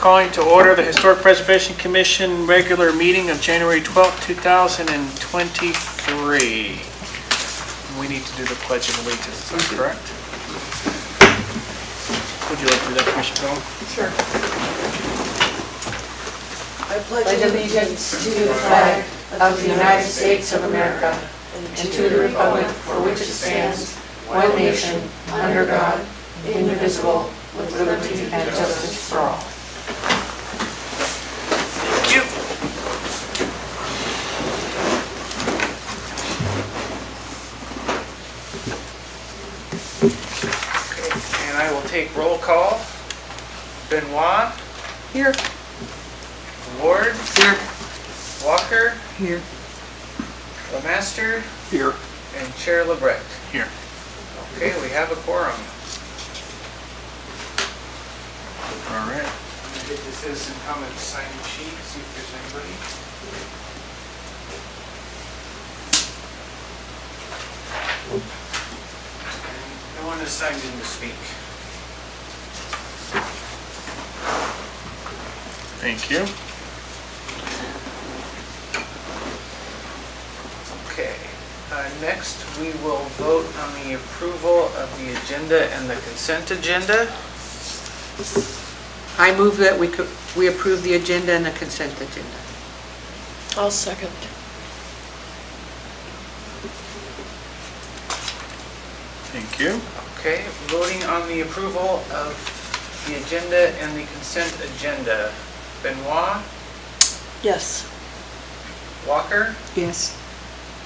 calling to order the Historic Preservation Commission regular meeting of January 12th, 2023. We need to do the Pledge of Allegiance, is that correct? Would you like to do that, Commissioner Bell? Sure. I pledge allegiance to the flag of the United States of America and to the republic for which it stands, one nation, under God, indivisible, with liberty and justice for all. Thank you. Okay, and I will take roll call. Benoit? Here. Ward? Here. Walker? Here. LeMaster? Here. And Chair LeBrecht. Here. Okay, we have a quorum. All right. Get the citizen comment sign sheet, see if there's anybody. No one is signed in to speak. Thank you. Okay, next we will vote on the approval of the agenda and the consent agenda. I move that we approve the agenda and the consent agenda. I'll second. Thank you. Okay, voting on the approval of the agenda and the consent agenda. Benoit, Yes. Walker, Yes.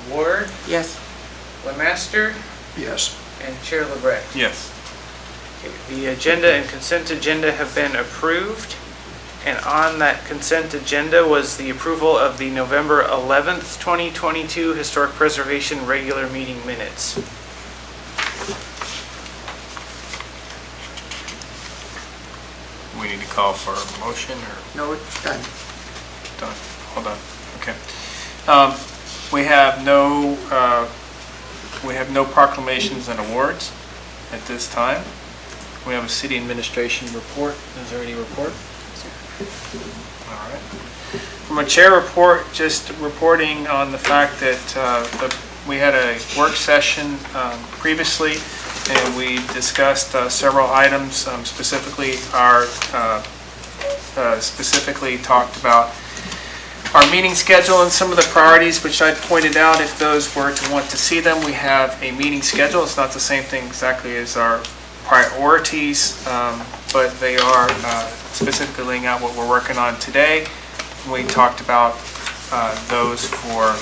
Ward, Yes. LeMaster, Yes. and Chair LeBrecht. Yes. The agenda and consent agenda have been approved, and on that consent agenda was the approval of the November 11th, 2022 Historic Preservation regular meeting minutes. We need to call for a motion or No, it's done. done? Hold on. Okay. We have no proclamations and awards at this time. We have a city administration report. Is there any report? All right. From a chair report, just reporting on the fact that we had a work session previously, and we discussed several items. Specifically talked about our meeting schedule and some of the priorities, which I pointed out. If those were to want to see them, we have a meeting schedule. It's not the same thing exactly as our priorities, but they are specifically laying out what we're working on today. We talked about those for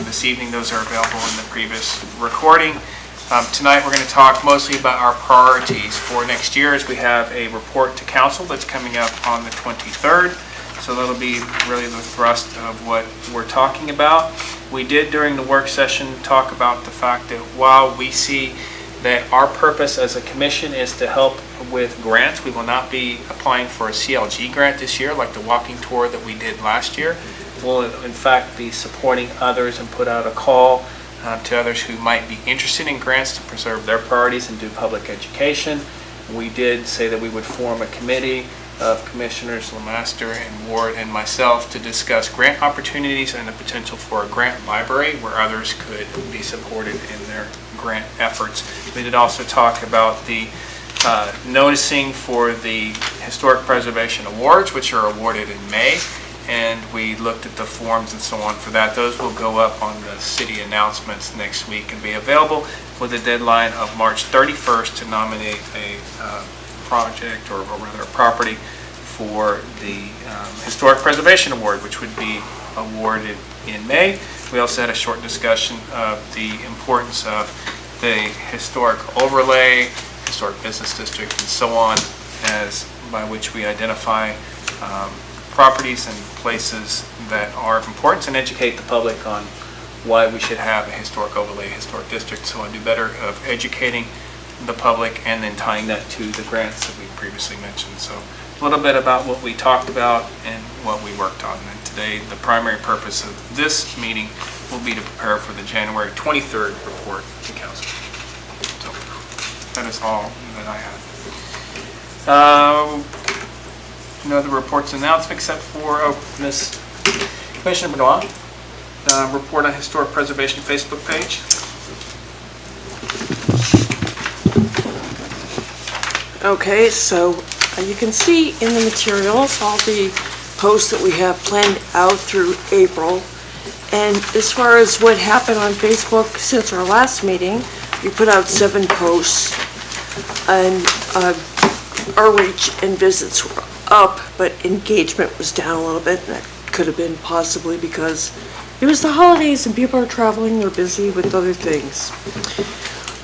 this evening. Those are available in the previous recording. Tonight we're going to talk mostly about our priorities for next year, as we have a report to council that's coming up on the 23rd. So that'll be really the thrust of what we're talking about. We did during the work session talk about the fact that while we see that our purpose as a commission is to help with grants, we will not be applying for a CLG grant this year like the walking tour that we did last year. We'll in fact be supporting others and put out a call to others who might be interested in grants to preserve their priorities and do public education. We did say that we would form a committee of Commissioners LeMaster and Ward and myself to discuss grant opportunities and the potential for a grant library where others could be supported in their grant efforts. We did also talk about the noticing for the Historic Preservation Awards, which are awarded in May, and we looked at the forms and so on for that. Those will go up on the city announcements next week and be available with a deadline of March 31st to nominate a project, or rather a property, for the Historic Preservation Award, which would be awarded in May. We also had a short discussion of the importance of the historic overlay, historic business district, and so on, as by which we identify properties and places that are of importance and educate the public on why we should have a historic overlay, historic district. So I do better of educating the public and then tying that to the grants that we previously mentioned. So a little bit about what we talked about and what we worked on. And today, the primary purpose of this meeting will be to prepare for the January 23rd report to council. So that is all that I have. No other reports and announcements except for, Ms. Commissioner Benoit, report on Historic Preservation Facebook page. Okay, so you can see in the materials all the posts that we have planned out through April. And as far as what happened on Facebook since our last meeting, we put out 7 posts, and our reach and visits were up, but engagement was down a little bit. And that could have been possibly because it was the holidays and people are traveling, they're busy with other things.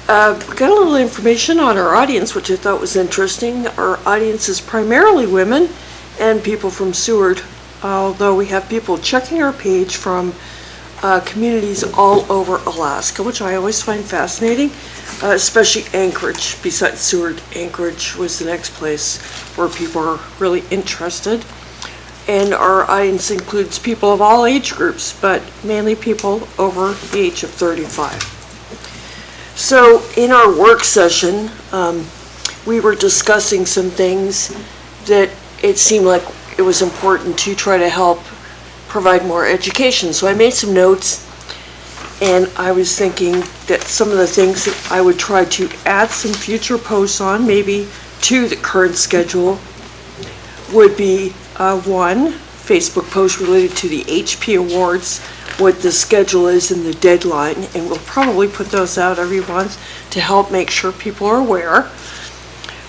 We got a little information on our audience, which I thought was interesting. Our audience is primarily women and people from Seward, although we have people checking our page from communities all over Alaska, which I always find fascinating, especially Anchorage. Besides Seward, Anchorage was the next place where people are really interested. And our audience includes people of all age groups, but mainly people over the age of 35. So in our work session, we were discussing some things that it seemed like it was important to try to help provide more education. So I made some notes, and I was thinking that some of the things that I would try to add some future posts on, maybe to the current schedule, would be one, Facebook post related to the HP Awards, what the schedule is and the deadline, and we'll probably put those out every month to help make sure people are aware.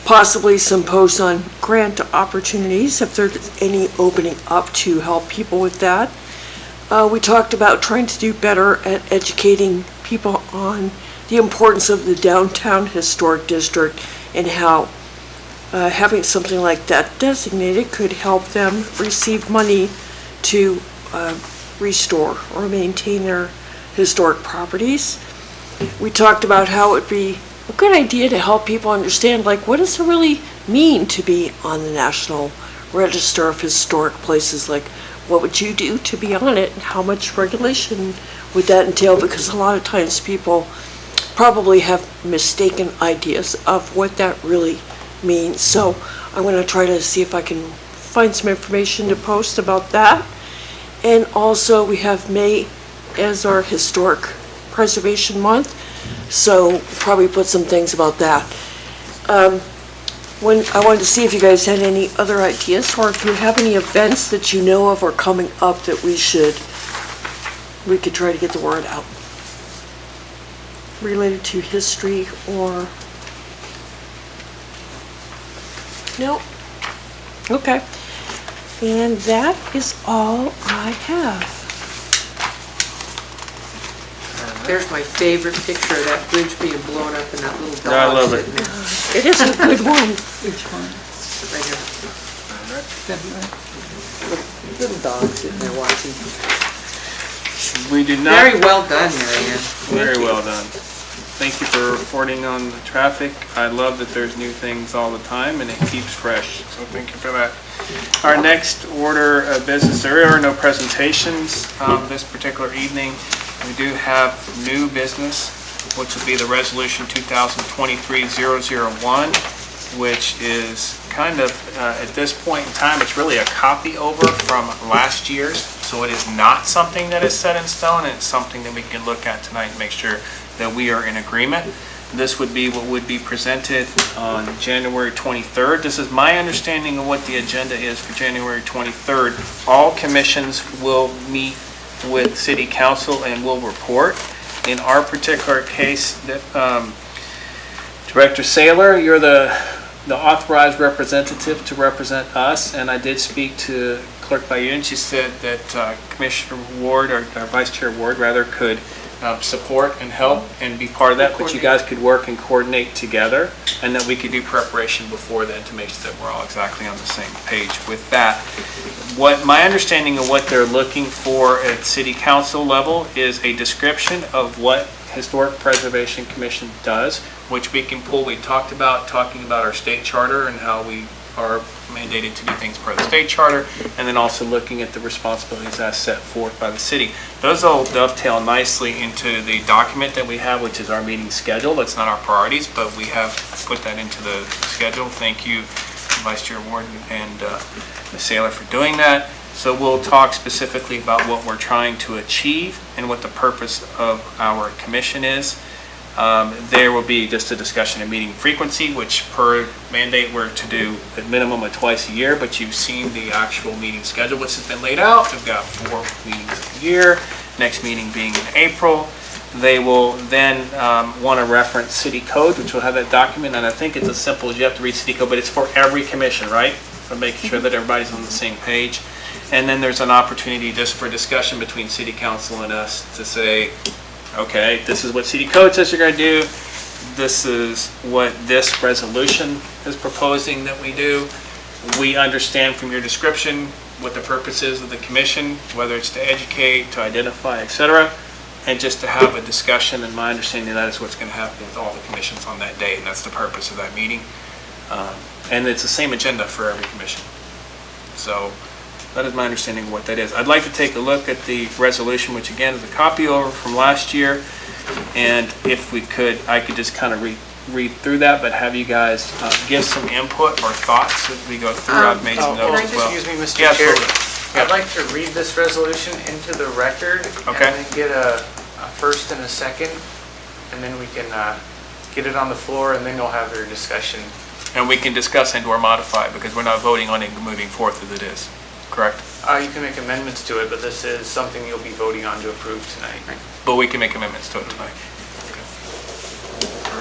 Possibly some posts on grant opportunities, if there's any opening up to help people with that. We talked about trying to do better at educating people on the importance of the downtown historic district and how having something like that designated could help them receive money to restore or maintain their historic properties. We talked about how it would be a good idea to help people understand, like, what does it really mean to be on the National Register of Historic Places? Like, what would you do to be on it, and how much regulation would that entail? Because a lot of times people probably have mistaken ideas of what that really means. So I'm going to try to see if I can find some information to post about that. And also we have May as our Historic Preservation Month, so probably put some things about that. When I wanted to see if you guys had any other ideas, or if you have any events that you know of are coming up that we could try to get the word out related to history or no? Okay. And that is all I have. There's my favorite picture of that bridge being blown up and that little dog I love it. sitting there. It is a good one. Which one? Right here. Little dog sitting there watching. We do not. Very well done, Mary Ann. Very well done. Thank you for reporting on the traffic. I love that there's new things all the time and it keeps fresh, so thank you for that. Our next order of business, there are no presentations this particular evening. We do have new business, which will be the resolution 2023-001, which is kind of, at this point in time, it's really a copy over from last year's. So it is not something that is set in stone, and it's something that we can look at tonight and make sure that we are in agreement. This would be what would be presented on January 23rd. This is my understanding of what the agenda is for January 23rd. All commissions will meet with City Council and will report. In our particular case, Director Saylor, you're the authorized representative to represent us, and I did speak to Clerk Bayun. She said that Commissioner Ward, or Vice Chair Ward rather, could support and help and be part of that, but you guys could work and coordinate together, and that we could do preparation before then to make sure that we're all exactly on the same page with that. What my understanding of what they're looking for at City Council level is a description of what Historic Preservation Commission does, which we can pull. We talked about talking about our state charter and how we are mandated to do things per the state charter, and then also looking at the responsibilities as set forth by the city. Those all dovetail nicely into the document that we have, which is our meeting schedule. That's not our priorities, but we have put that into the schedule. Thank you, Vice Chair Warden and Ms. Saylor for doing that. So we'll talk specifically about what we're trying to achieve and what the purpose of our commission is. There will be just a discussion of meeting frequency, which per mandate we're to do at minimum of twice a year, but you've seen the actual meeting schedule, which has been laid out. We've got 4 meetings a year, next meeting being in April. They will then want to reference city code, which will have that document, and I think it's as simple as you have to read city code, but it's for every commission, right? For making sure that everybody's on the same page. And then there's an opportunity just for discussion between city council and us to say, okay, this is what city code says you're going to do. This is what this resolution is proposing that we do. We understand from your description what the purpose is of the commission, whether it's to educate, to identify, etc., and just to have a discussion. And my understanding that is what's going to happen with all the commissions on that day, and that's the purpose of that meeting. And it's the same agenda for every commission. So that is my understanding of what that is. I'd like to take a look at the resolution, which again is a copy over from last year. And if we could, I could just kind of read through that, but have you guys give some input or thoughts as we go through. I've made some notes as well. Excuse me, Mr. Yeah, Chair. absolutely. I'd like to read this resolution into the record. Okay. And then get a first and a second, and then we can get it on the floor, and then you'll have your discussion. And we can discuss and or modify, because we're not voting on it moving forth as it is, correct? You can make amendments to it, but this is something you'll be voting on to approve tonight. But we can make amendments to it tonight.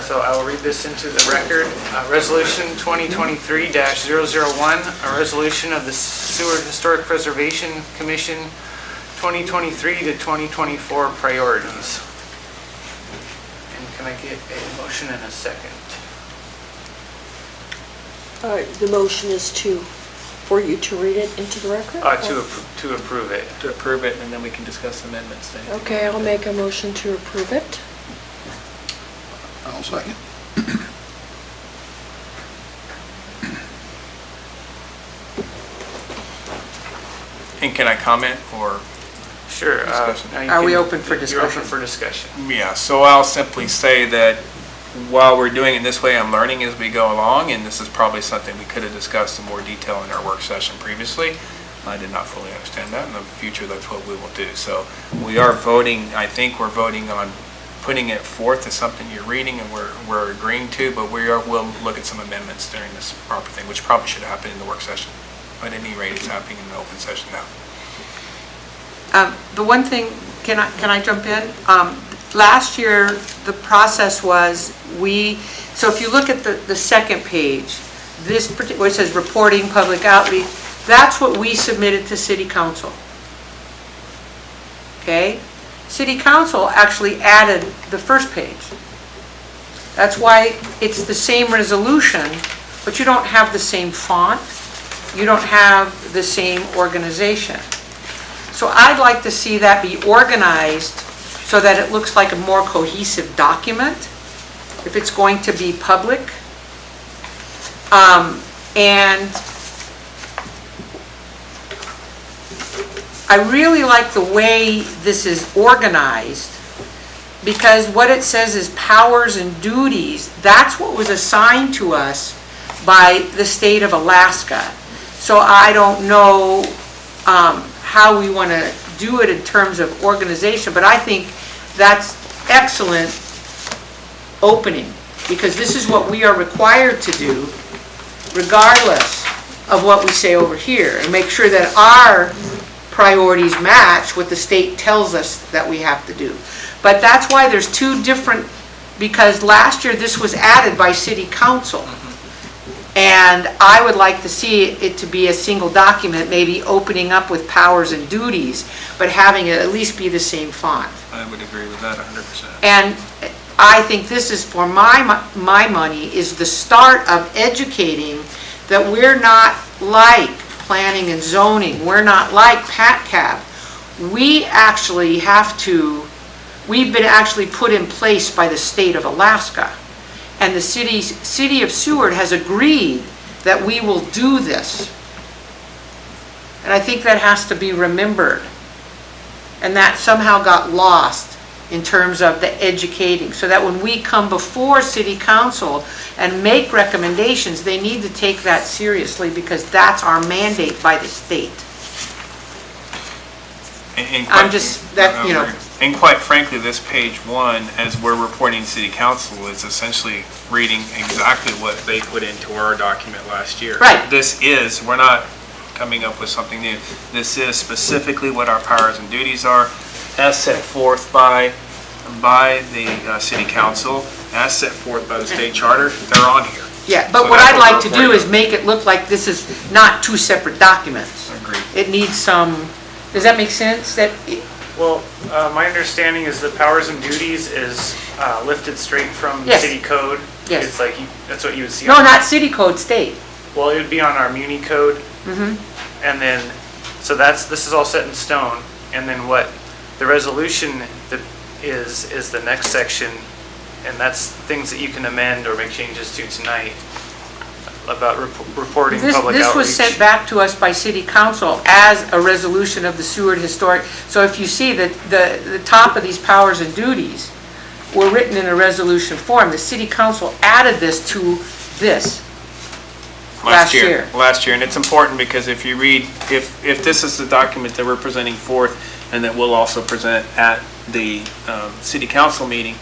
So I will read this into the record. Resolution 2023-001, a resolution of the Seward Historic Preservation Commission 2023 to 2024 priorities. And can I get a motion in a second? The motion is for you to read it into the record? To approve it. To approve it, and then we can discuss amendments. to anything. Okay, I'll make a motion to approve it. I'll second. And can I comment, or? Sure. Discussion. Now you Are we can- open for You're discussion? open for discussion. Yeah, so I'll simply say that while we're doing it this way, I'm learning as we go along, and this is probably something we could have discussed in more detail in our work session previously. I did not fully understand that. In the future, that's what we will do. So we are voting, I think we're voting on putting it forth as something you're reading and we're agreeing to, but we'll look at some amendments during this proper thing, which probably should happen in the work session. But at any rate, it's happening in the open session now. The one thing, can I jump in? Last year, the process was so if you look at the second page, where it says reporting, public outreach, that's what we submitted to City Council. Okay? City Council actually added the first page. That's why it's the same resolution, but you don't have the same font, you don't have the same organization. So I'd like to see that be organized so that it looks like a more cohesive document, if it's going to be public. And I really like the way this is organized, because what it says is powers and duties. That's what was assigned to us by the state of Alaska. So I don't know how we want to do it in terms of organization, but I think that's excellent opening, because this is what we are required to do regardless of what we say over here, and make sure that our priorities match what the state tells us that we have to do. But that's why there's two different, because last year this was added by City Council. And I would like to see it to be a single document, maybe opening up with powers and duties, but having it at least be the same font. I would agree with that 100%. And I think this is, for my money, is the start of educating that we're not like planning and zoning. We're not like PATCAP. We actually we've been actually put in place by the state of Alaska. And the city of Seward has agreed that we will do this. And I think that has to be remembered. And that somehow got lost in terms of the educating, so that when we come before city council and make recommendations, they need to take that seriously, because that's our mandate by the state. I'm just, that, you know. And quite frankly, this page 1, as we're reporting to city council, is essentially reading exactly what they put into our document last year. Right. We're not coming up with something new. This is specifically what our powers and duties are, as set forth by the city council, as set forth by the state charter. They're on here. Yeah, but So what that's I'd what like to we're do reporting is make it look like this is not two separate documents. Agreed. It needs some, does that make sense? Well, my understanding is the powers and duties is lifted straight from the Yes. city code. Yes. It's like, that's what you would see. No, on- not city code, state. Well, it would be on our Muni code. Mm-hmm. And then, so this is all set in stone. And then what the resolution that is the next section, and that's things that you can amend or make changes to tonight about reporting public outreach. This was sent back to us by city council as a resolution of the Seward Historic. So if you see that the top of these powers and duties were written in a resolution form, the city council added this to this. Last year. Last year, and it's important because if you read, if this is the document that we're presenting forth and that we'll also present at the city council meeting,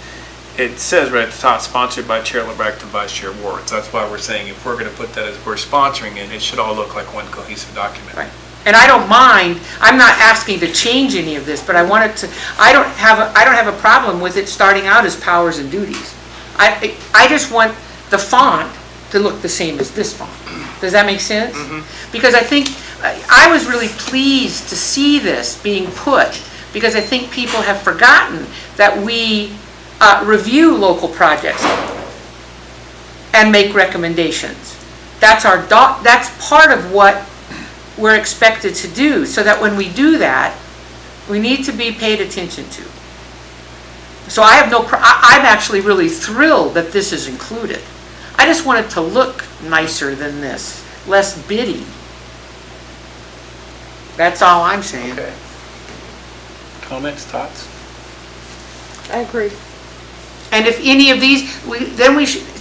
it says right at the top, sponsored by Chair LeBrecq and Vice Chair Ward. So that's why we're saying if we're going to put that as we're sponsoring it, it should all look like one cohesive document. Right. And I don't mind, I'm not asking to change any of this, but I want it to, I don't have a problem with it starting out as powers and duties. I just want the font to look the same as this font. Does that make sense? Mm-hmm. Because I think, I was really pleased to see this being put, because I think people have forgotten that we review local projects and make recommendations. That's part of what we're expected to do, so that when we do that, we need to be paid attention to. So I have I'm actually really thrilled that this is included. I just want it to look nicer than this, less bitty. That's all I'm saying. Okay. Comments, thoughts? I agree. And if any of these,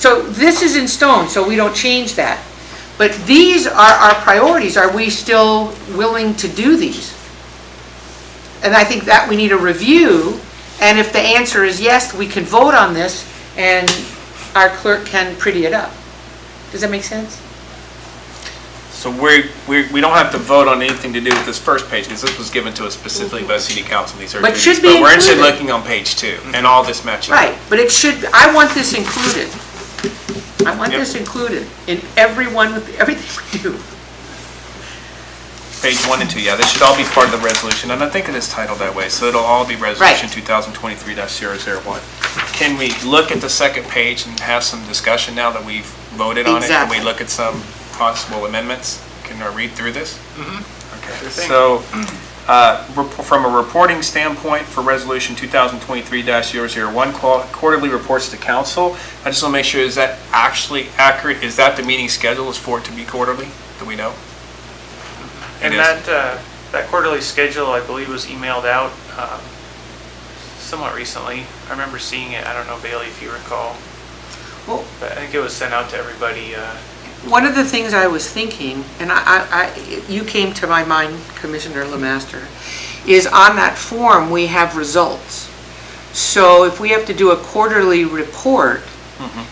so this is in stone, so we don't change that. But these are our priorities. Are we still willing to do these? And I think that we need a review, and if the answer is yes, we can vote on this, and our clerk can pretty it up. Does that make sense? So we don't have to vote on anything to do with this first page, because this was given to us specifically by city council. These are But duties. should be But we're interested in included. looking on page 2 and all this matching. Right, but it should, I want this included. I want Yep. this included in everything we do. Page 1 and 2, yeah, this should all be part of the resolution, and I think it is titled that way, so it'll all be Resolution 2023-001. Can we look at the second page and have some discussion now that we've voted on it? Exactly. Can we look at some possible amendments? Can I read through this? Sure Okay, thing. so from a reporting standpoint for Resolution 2023-001, quarterly reports to council, I just want to make sure, is that actually accurate? Is that the meeting schedule, is for it to be quarterly? Do we know? And It is. that quarterly schedule, I believe, was emailed out somewhat recently. I remember seeing it. I don't know, Bailey, if you recall. Well, But I think it was sent out to everybody. one of the things I was thinking, and you came to my mind, Commissioner Lemaster, is on that form, we have results. So if we have to do a quarterly report,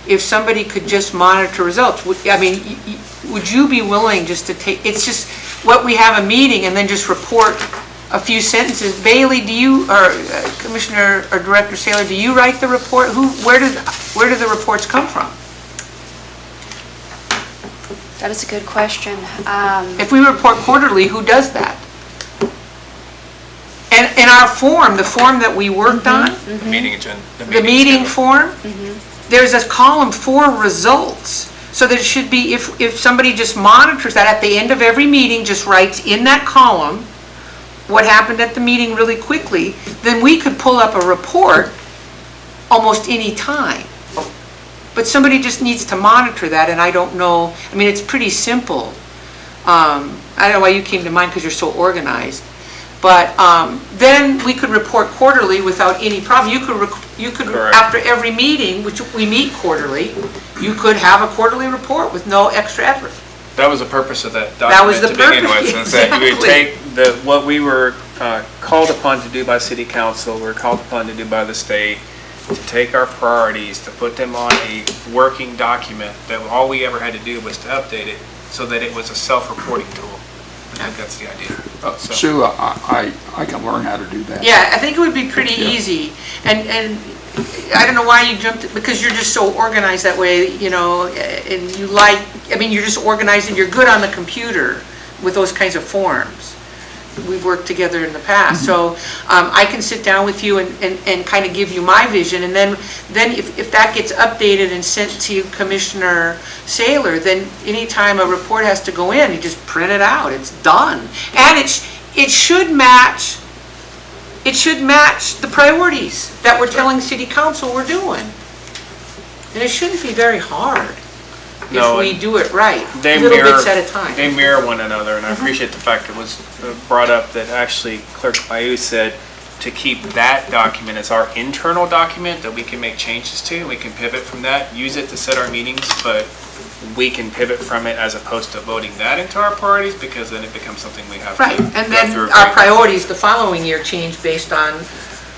if somebody could just monitor results, would you be willing just to take, it's just what we have a meeting and then just report a few sentences. Bailey, do you, or Commissioner or Director Saylor, do you write the report? Where do the reports come from? That is a good question. If we report quarterly, who does that? And in our form, the form that we worked on, The meeting agenda. the meeting form, there's a column for results. So that it should be, if somebody just monitors that at the end of every meeting, just writes in that column what happened at the meeting really quickly, then we could pull up a report almost any time. But somebody just needs to monitor that, and I don't know, it's pretty simple. I don't know why you came to mind, because you're so organized. But then we could report quarterly without any problem. You could Correct. after every meeting, which we meet quarterly, you could have a quarterly report with no extra effort. That was the purpose of that That was document the to begin purpose, with, is that you would exactly. take what we were called upon to do by city council, we're called upon to do by the state, to take our priorities, to put them on a working document, that all we ever had to do was to update it so that it was a self-reporting tool. I think that's the idea. So- Sue, I can learn how to do that. Yeah, I think it would be pretty Yeah. easy. And I don't know why you jumped, because you're just so organized that way, you know, and you like, I mean, you're just organized and you're good on the computer with those kinds of forms. We've worked together in the past, so I can sit down with you and kind of give you my vision, and then if that gets updated and sent to Commissioner Saylor, then anytime a report has to go in, you just print it out, it's done. And it should match the priorities that we're telling City Council we're doing. And it shouldn't be very hard No, if we do it right, They little mirror- bits at a time. They mirror one another, and I appreciate the fact it was brought up that actually Clerk Bayou said to keep that document as our internal document that we can make changes to, we can pivot from that, use it to set our meetings, but we can pivot from it as opposed to voting that into our priorities, because then it becomes something we have to Right, and go then through. our priorities the following year change based on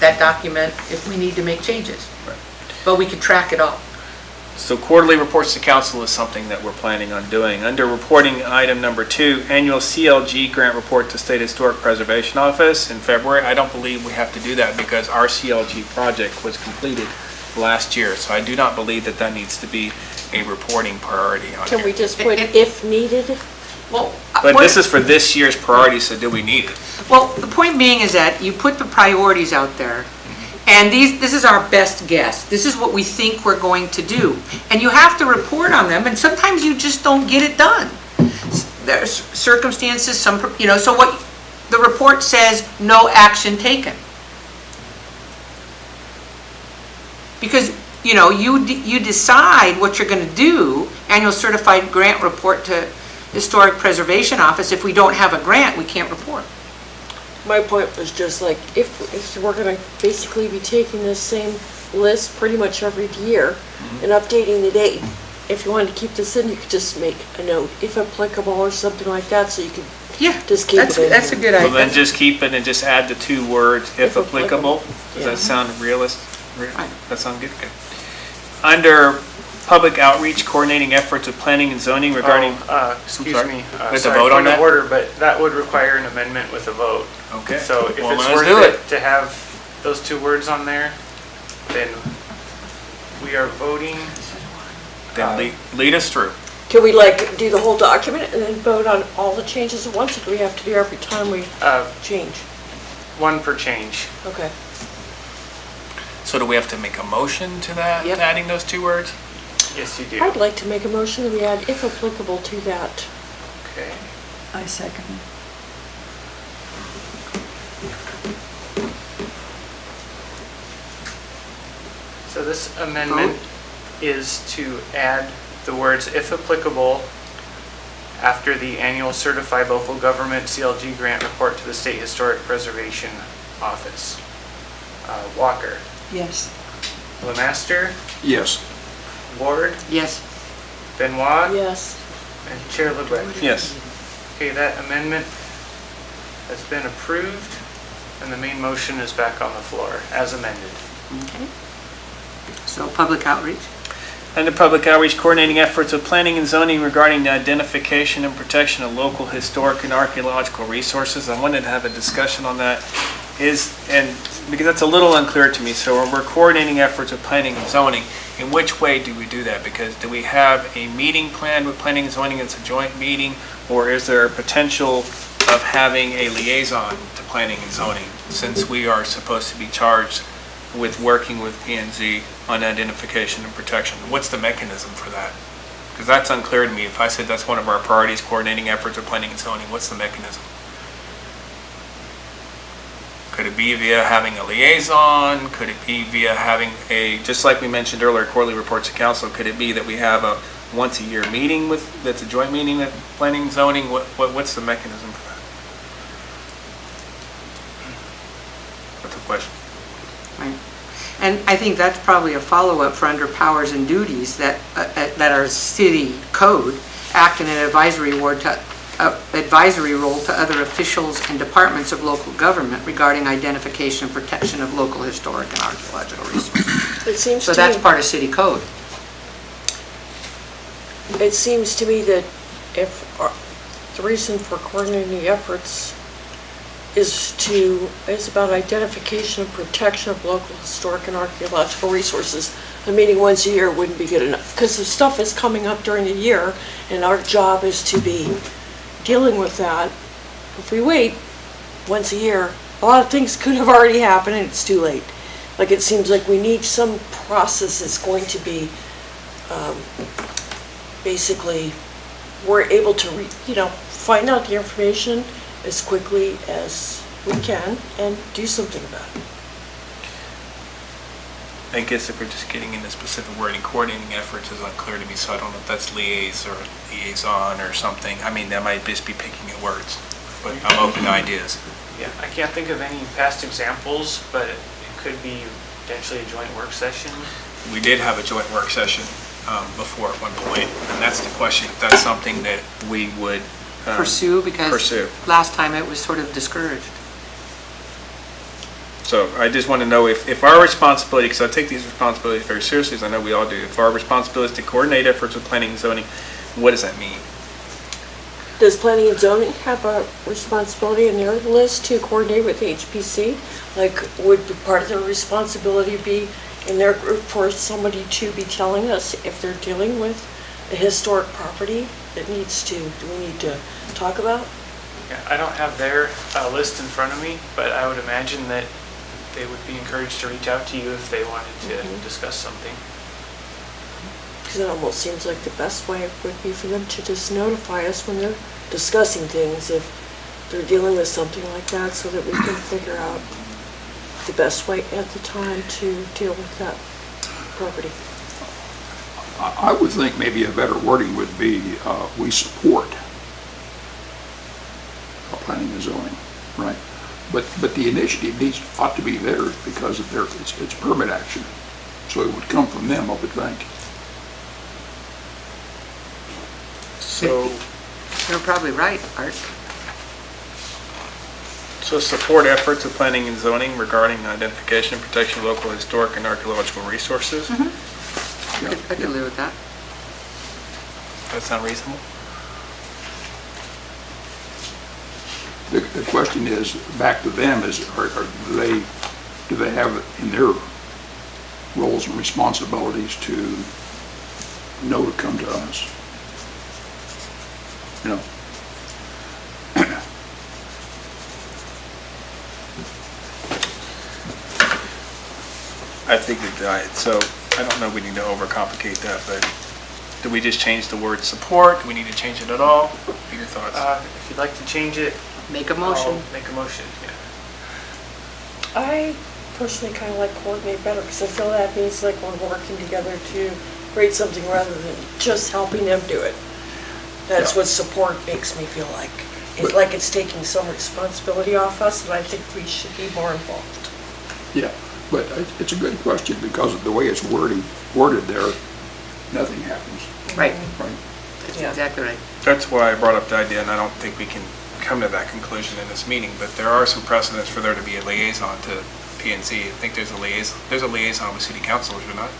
that document if we need to make changes. Right. But we can track it all. So quarterly reports to council is something that we're planning on doing. Under reporting item number 2, annual CLG grant report to State Historic Preservation Office in February. I don't believe we have to do that because our CLG project was completed last year. So I do not believe that that needs to be a reporting priority on Can we here. just put if needed? Well, But this is for this year's priority, so do we need it? Well, the point being is that you put the priorities out there, and this is our best guess. This is what we think we're going to do. And you have to report on them, and sometimes you just don't get it done. There's circumstances, so what the report says, no action taken. Because, you decide what you're going to do, annual certified grant report to Historic Preservation Office. If we don't have a grant, we can't report. My point was just like, if we're gonna basically be taking this same list pretty much every year and updating the date, if you wanted to keep this in, you could just make a note, if applicable or something like that, so you could Yeah, just keep it in that's a here. good Well, then idea. just keep it and just add the 2 words, if If applicable. applicable. Does Yeah. that sound realistic? Right. That sound good? Good. Under public outreach, coordinating efforts of planning and zoning regarding, Excuse sorry. me. We have to Sorry, vote on point of that? order, but that would require an amendment with a vote. okay. So if Well, it's let's worth do it to have those 2 words on there, then we are voting. Then lead us through. Can we like do the whole document and then vote on all the changes at once, or do we have to do every time we change? 1 per change. Okay. So do we have to make a motion to that, Yep. adding those 2 words? Yes, you do. I'd like to make a motion that we add if applicable to that. Okay. I second. So this amendment is to add the words "if applicable" after the annual certified local government CLG grant report to the State Historic Preservation Office. Walker, Yes. Lemaster, Yes. Ward, Yes. Benoit, Yes. and Chair LeBrecq. Yes. Okay, that amendment has been approved, and the main motion is back on the floor as amended. So public outreach. Under public outreach, coordinating efforts of planning and zoning regarding the identification and protection of local historic and archaeological resources. I wanted to have a discussion on that. Because that's a little unclear to me, so when we're coordinating efforts of planning and zoning, in which way do we do that? Because do we have a meeting planned with planning and zoning, it's a joint meeting, or is there a potential of having a liaison to planning and zoning, since we are supposed to be charged with working with P&Z on identification and protection? What's the mechanism for that? Because that's unclear to me. If I said that's one of our priorities, coordinating efforts of planning and zoning, what's the mechanism? Could it be via having a liaison? Could it be via having just like we mentioned earlier, quarterly reports to council, could it be that we have a once-a-year meeting that's a joint meeting with planning and zoning? What's the mechanism for What's the question? Right. And I think that's probably a follow-up for under powers and duties that our city code act in an advisory role to other officials and departments of local government regarding identification and protection of local historic and archaeological resources. It seems So to that's me, part of city code. it seems to me that if the reason for coordinating the efforts is about identification and protection of local historic and archaeological resources, a meeting once a year wouldn't be good enough, because the stuff is coming up during the year, and our job is to be dealing with that. If we wait once a year, a lot of things could have already happened and it's too late. Like, it seems like we need some process that's going to be, basically, we're able to, find out the information as quickly as we can and do something about it. I guess if we're just getting into specific wording, coordinating efforts is unclear to me, so I don't know if that's liaison or something. I mean, that might just be picking at words, but I'm open to ideas. Yeah, I can't think of any past examples, but it could be potentially a joint work session. We did have a joint work session before at one point, and that's the question. If that's something that we would Pursue, because pursue. last time it was sort of discouraged. So I just want to know if our responsibility, because I take these responsibilities very seriously, as I know we all do, if our responsibility is to coordinate efforts with planning and zoning, what does that mean? Does planning and zoning have a responsibility in their list to coordinate with HPC? Like, would part of their responsibility be in their group for somebody to be telling us if they're dealing with a historic property that needs to, do we need to talk about? Yeah, I don't have their list in front of me, but I would imagine that they would be encouraged to reach out to you if they wanted to discuss something. Because it almost seems like the best way would be for them to just notify us when they're discussing things, if they're dealing with something like that, so that we can figure out the best way at the time to deal with that property. I would think maybe a better wording would be, we support planning and zoning, right? But the initiative ought to be theirs because of it's permit action. So it would come from them, I would think. So, You're probably right, Art. so support efforts of planning and zoning regarding identification and protection of local historic and archaeological resources. I could live with that. Does that sound reasonable? The question is, back to them, is do they have it in their roles and responsibilities to know to come to us? You know? I think so I don't know if we need to overcomplicate that, but do we just change the word support? Do we need to change it at all? What are your thoughts? If you'd like to change it, Make a motion. I'll make a motion, yeah. I personally kind of like coordinate better, because I feel that means like we're working together to create something rather than just helping them do it. That's what support makes me feel like. It's like it's taking some responsibility off us, and I think we should be more involved. Yeah, but it's a good question because of the way it's worded there, nothing happens, Right, right? that's Yeah. exactly right. That's why I brought up the idea, and I don't think we can come to that conclusion in this meeting, but there are some precedents for there to be a liaison to P&Z. I think there's a liaison with city council, is there not?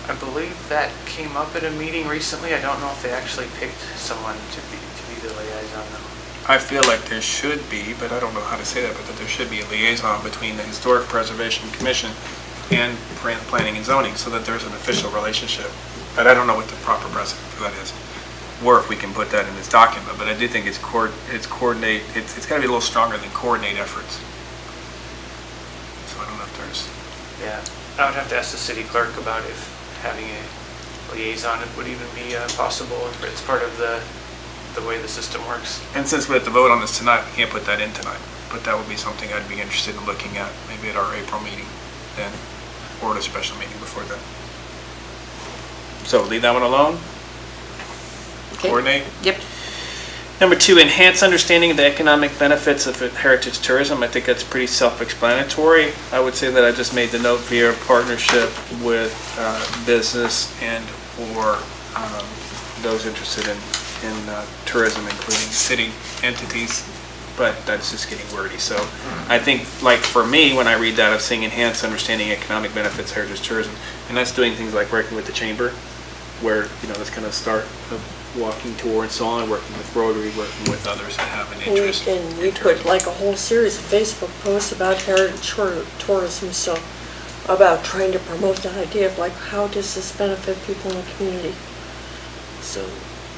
I believe that came up at a meeting recently. I don't know if they actually picked someone to be the liaison though. I feel like there should be, but I don't know how to say that, but that there should be a liaison between the Historic Preservation Commission and Planning and Zoning, so that there's an official relationship. But I don't know what the proper precedent for that is, or if we can put that in this document, but I do think it's got to be a little stronger than coordinate efforts. So I don't know if there's... Yeah, I would have to ask the city clerk about if having a liaison would even be possible, if it's part of the way the system works. And since we have to vote on this tonight, we can't put that in tonight, but that would be something I'd be interested in looking at, maybe at our April meeting then, or at a special meeting before then. So leave that one alone, Okay. coordinate. Yep. Number 2, enhance understanding of the economic benefits of heritage tourism. I think that's pretty self-explanatory. I would say that I just made the note via partnership with business and or those interested in tourism, including city entities, but that's just getting wordy. So I think, like for me, when I read that, I'm seeing enhance understanding economic benefits of heritage tourism, and that's doing things like working with the chamber, where, that's kind of start of walking tour and so on, working with Rotary, working with others that have an interest. And we in put tourism. like a whole series of Facebook posts about heritage tourism, so about trying to promote that idea of like, how does this benefit people in the community? So,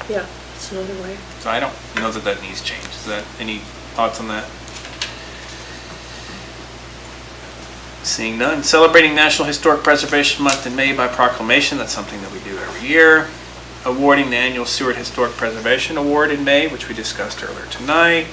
yeah, it's another way. So I don't know that that needs change. Is that, any thoughts on that? Seeing none. Celebrating National Historic Preservation Month in May by proclamation. That's something that we do every year. Awarding the annual Seward Historic Preservation Award in May, which we discussed earlier tonight.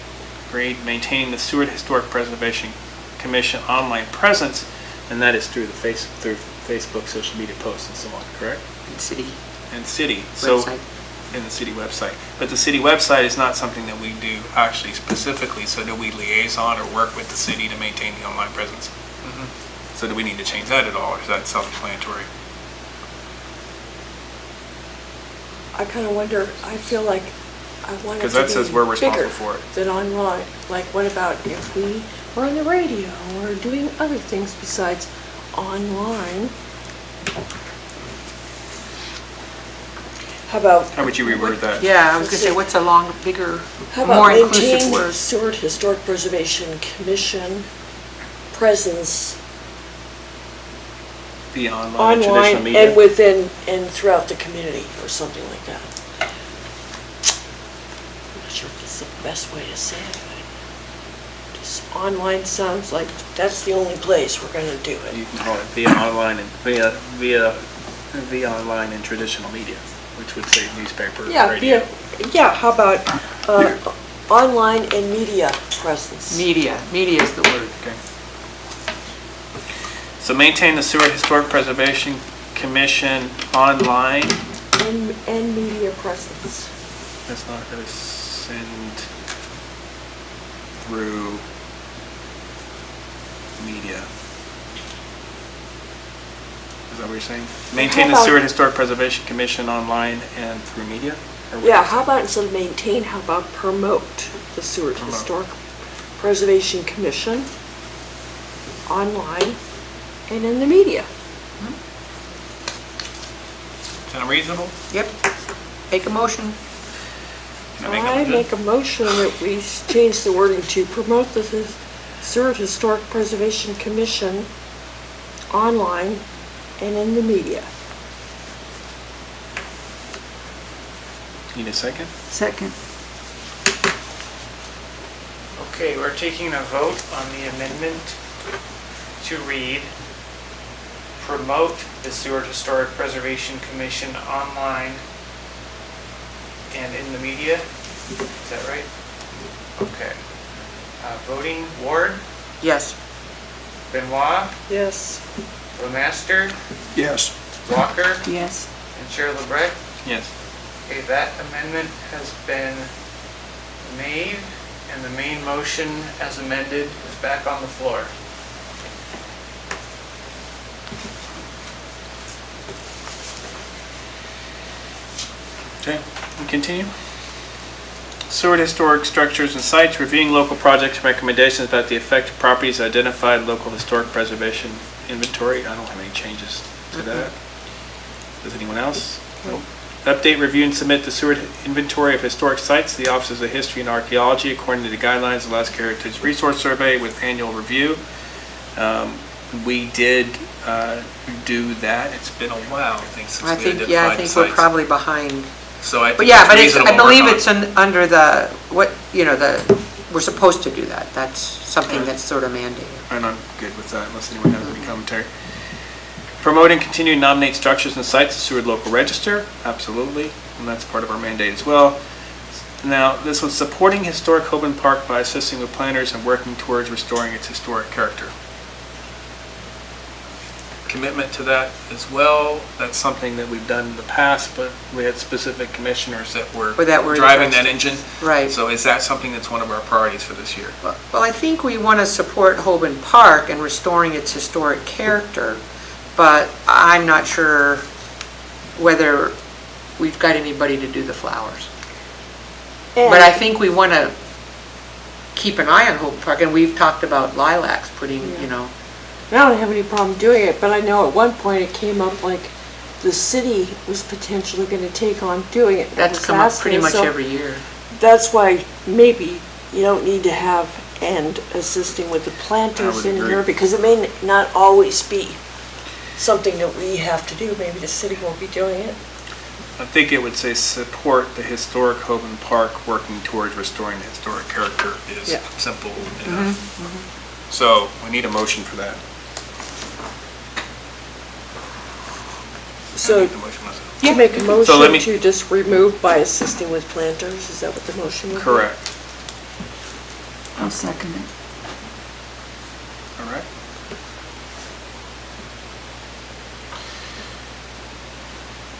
Agreed. Maintaining the Seward Historic Preservation Commission online presence, and that is through through Facebook, social media posts, and so on. Correct? City And city. So website. in the city website. But the city website is not something that we do actually specifically, so do we liaison or work with the city to maintain the online presence? So do we need to change that at all, or is that self-explanatory? I kind of wonder, I feel like I want it Because to that says we're be responsible bigger for it. than online. Like, what about if we were on the radio or doing other things besides online? How about, How would you reword that? Yeah, I was gonna say, what's a bigger, how more about inclusive maintain the word? Seward Historic Preservation Commission presence Be online, and traditional online media? and within, and throughout the community, or something like that? I'm not sure if that's the best way to say it, but just online sounds like that's the only place we're gonna do it. You can call it via online and via online and traditional media, which would say newspaper, Yeah, radio. yeah, how about, online and media presence? Media is the word. Okay. So maintain the Seward Historic Preservation Commission online. And media presence. That's not going to send through media. Is that what you're saying? Maintain the about- Seward Historic Preservation Commission online and through media? Or what Yeah, is how it? about instead of maintain, how about promote the Seward Promote. Historic Preservation Commission online and in the media? Sound reasonable? Yep. Make a motion. Can I make a I motion? make a motion that we change the wording to promote the Seward Historic Preservation Commission online and in the media. Need a second? Second. Okay, we're taking a vote on the amendment to read, promote the Seward Historic Preservation Commission online and in the media. Is that right? Okay. Voting, Ward, Yes. Benoit, Yes. Lemaster, Yes. Walker, Yes. and Chair LeBrecq. Yes. Okay, that amendment has been made, and the main motion as amended is back on the floor. Okay, we continue. Seward Historic Structures and Sites, reviewing local projects and recommendations about the effect of properties identified in local historic preservation inventory. I don't have any changes to that. Does anyone else? Nope. Update, review, and submit the Seward inventory of historic sites to the Offices of History and Archaeology according to the guidelines of the Alaska Heritage Resource Survey with annual review. We did do that. It's been a while, I think, since we I identified think, yeah, I the think we're sites. probably behind. So I think But yeah, it's but it's, reasonable I to work believe on. it's under the, we're supposed to do that. That's something that's sort of mandated. And I'm good with that unless anyone has any commentary. Promote and continue to nominate structures and sites to Seward Local Register, absolutely, and that's part of our mandate as well. Now, this was supporting historic Hoban Park by assisting with planners and working towards restoring its historic character. commitment to that as well. That's something that we've done in the past, but we had specific commissioners that were Or that were driving that interested. engine. Right. So is that something that's one of our priorities for this year? Well, I think we want to support Hoban Park and restoring its historic character, but I'm not sure whether we've got anybody to do the flowers. But I think we want to keep an eye on Hoban Park, and we've talked about lilacs putting, you know, I don't have any problem doing it, but I know at one point it came up like the city was potentially going to take on doing it. that's come up pretty much every year. That's why maybe you don't need to have and assisting with the I planters would in agree. here, because it may not always be something that we have to do. Maybe the city will be doing it. I think it would say support the historic Hoban Park working towards restoring the historic character is Yeah. simple enough. So we need a motion for that. I So make the motion myself. you make a So let me- motion to just remove by assisting with planters, is that what the motion would be? Correct. I'll second it. All right.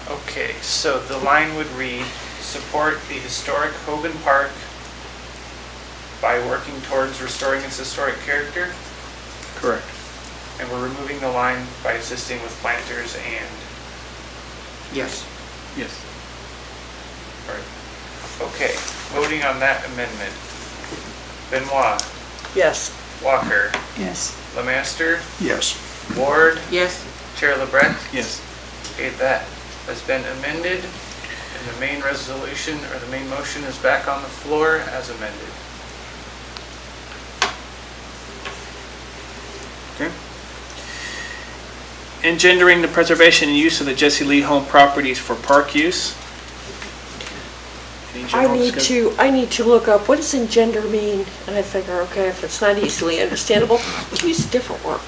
Okay, so the line would read, support the historic Hoban Park by working towards restoring its historic character, Correct. and we're removing the line by assisting with planters and, Yes. Yes. okay, voting on that amendment. Benoit, Yes. Walker, Yes. Lemaster, Yes. Ward, Yes? Chair LeBrecq. Yes. Okay, that has been amended, and the main resolution, or the main motion is back on the floor as amended. Okay. Engendering the preservation and use of the Jesse Lee home properties for park use. Any general discussion? I need to look up, what does engender mean? And I figure, okay, if it's not easily understandable, we'll use a different word.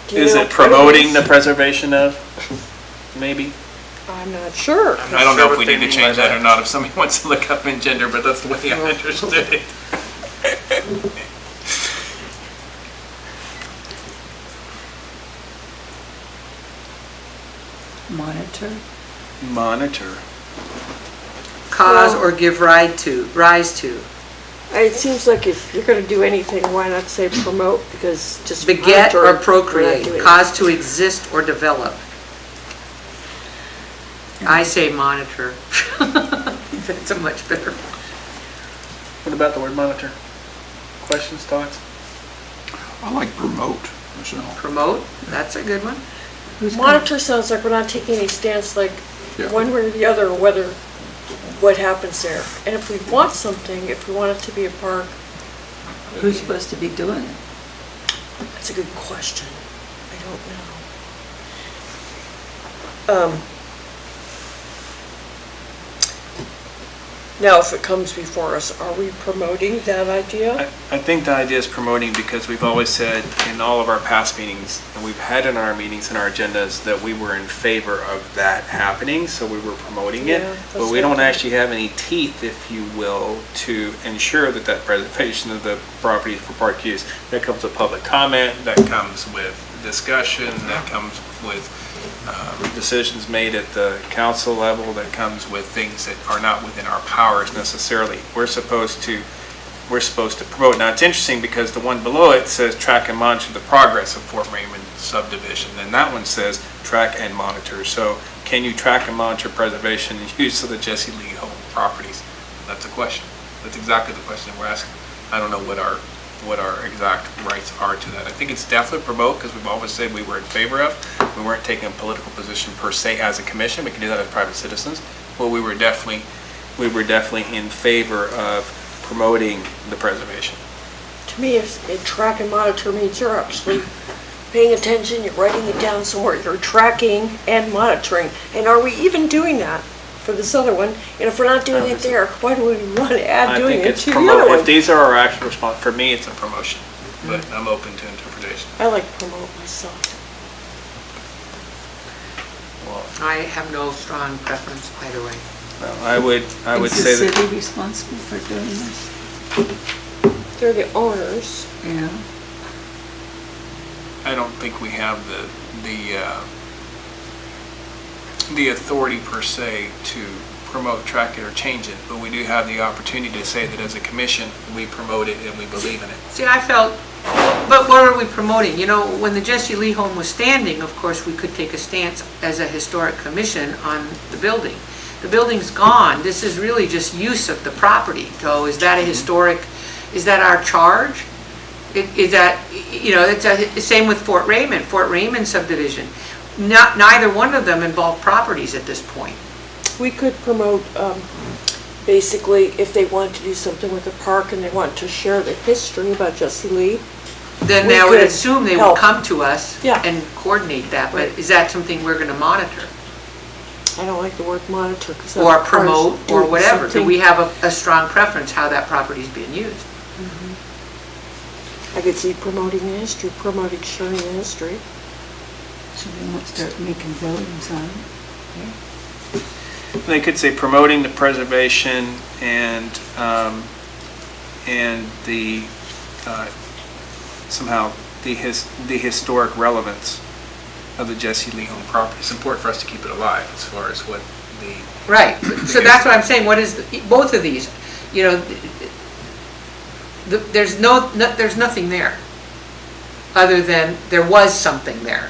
Do you Is know it what promoting the is? preservation of, maybe? I'm not sure. I'm I not don't sure know if what we they need to mean change by that or not, if somebody wants to look up engender, but that's the way I understood it. Monitor. Monitor. Cause Well- or give rise to. It seems like if you're gonna do anything, why not say promote, because just. Beget monitor, or we're not procreate, doing- cause to exist or develop. I say monitor. That's a much better. What about the word monitor? Questions, thoughts? I like promote myself. Promote, that's a good one. Who's gonna- Monitor sounds like we're not taking any stance like Yeah. one way or the other, whether, what happens there. And if we want something, if we want it to be a park, Who's supposed to be doing it? that's a good question. I don't know. Now, if it comes before us, are we promoting that idea? I think the idea is promoting because we've always said in all of our past meetings, and we've had in our meetings and our agendas, that we were in favor of that happening, so we were promoting it. Yeah, But that's we don't okay. actually have any teeth, if you will, to ensure that that preservation of the property for park use, that comes with public comment, that comes with discussion, that comes with decisions made at the council level, that comes with things that are not within our powers necessarily. We're supposed to promote. Now, it's interesting because the one below it says track and monitor the progress of Fort Raymond subdivision, and that one says track and monitor. So can you track and monitor preservation and use of the Jesse Lee home properties? That's a question. That's exactly the question we're asking. I don't know what our exact rights are to that. I think it's definitely promote, because we've always said we were in favor of. We weren't taking a political position per se as a commission. We can do that as private citizens. But we were definitely in favor of promoting the preservation. To me, track and monitor means you're actually paying attention, you're writing it down somewhere, you're tracking and monitoring. And are we even doing that for this other one? And if we're not doing it there, why do we want to add doing it to the other If one? these are our actual response, for me, it's a promotion, but I'm open to interpretation. I like promote myself. Well, I have no strong preference either way. I would say Is the that, city responsible for doing this? They're the owners. Yeah. I don't think we have the authority per se to promote, track it, or change it, but we do have the opportunity to say that as a commission, we promote it and we believe in it. See, I felt, but what are we promoting? You know, when the Jesse Lee home was standing, of course, we could take a stance as a historic commission on the building. The building's gone, this is really just use of the property. So is that a historic, is that our charge? Is that, you know, it's the same with Fort Raymond subdivision. Neither one of them involve properties at this point. We could promote, basically, if they want to do something with the park and they want to share the history about Jesse Lee. Then We I would could assume they will help. come to us Yeah. and coordinate that, but Right. is that something we're gonna monitor? I don't like the word monitor because Or promote, or whatever? Do we have a strong preference how that property's being used? I could see promoting the history, promoting sharing the history. So they won't start making buildings on it. They could say promoting the preservation and the, somehow, the historic relevance of the Jesse Lee home property. It's important for us to keep it alive as far as what the, Right, so that's what I'm saying, what is, both of these, you know, there's nothing there, other than there was something there.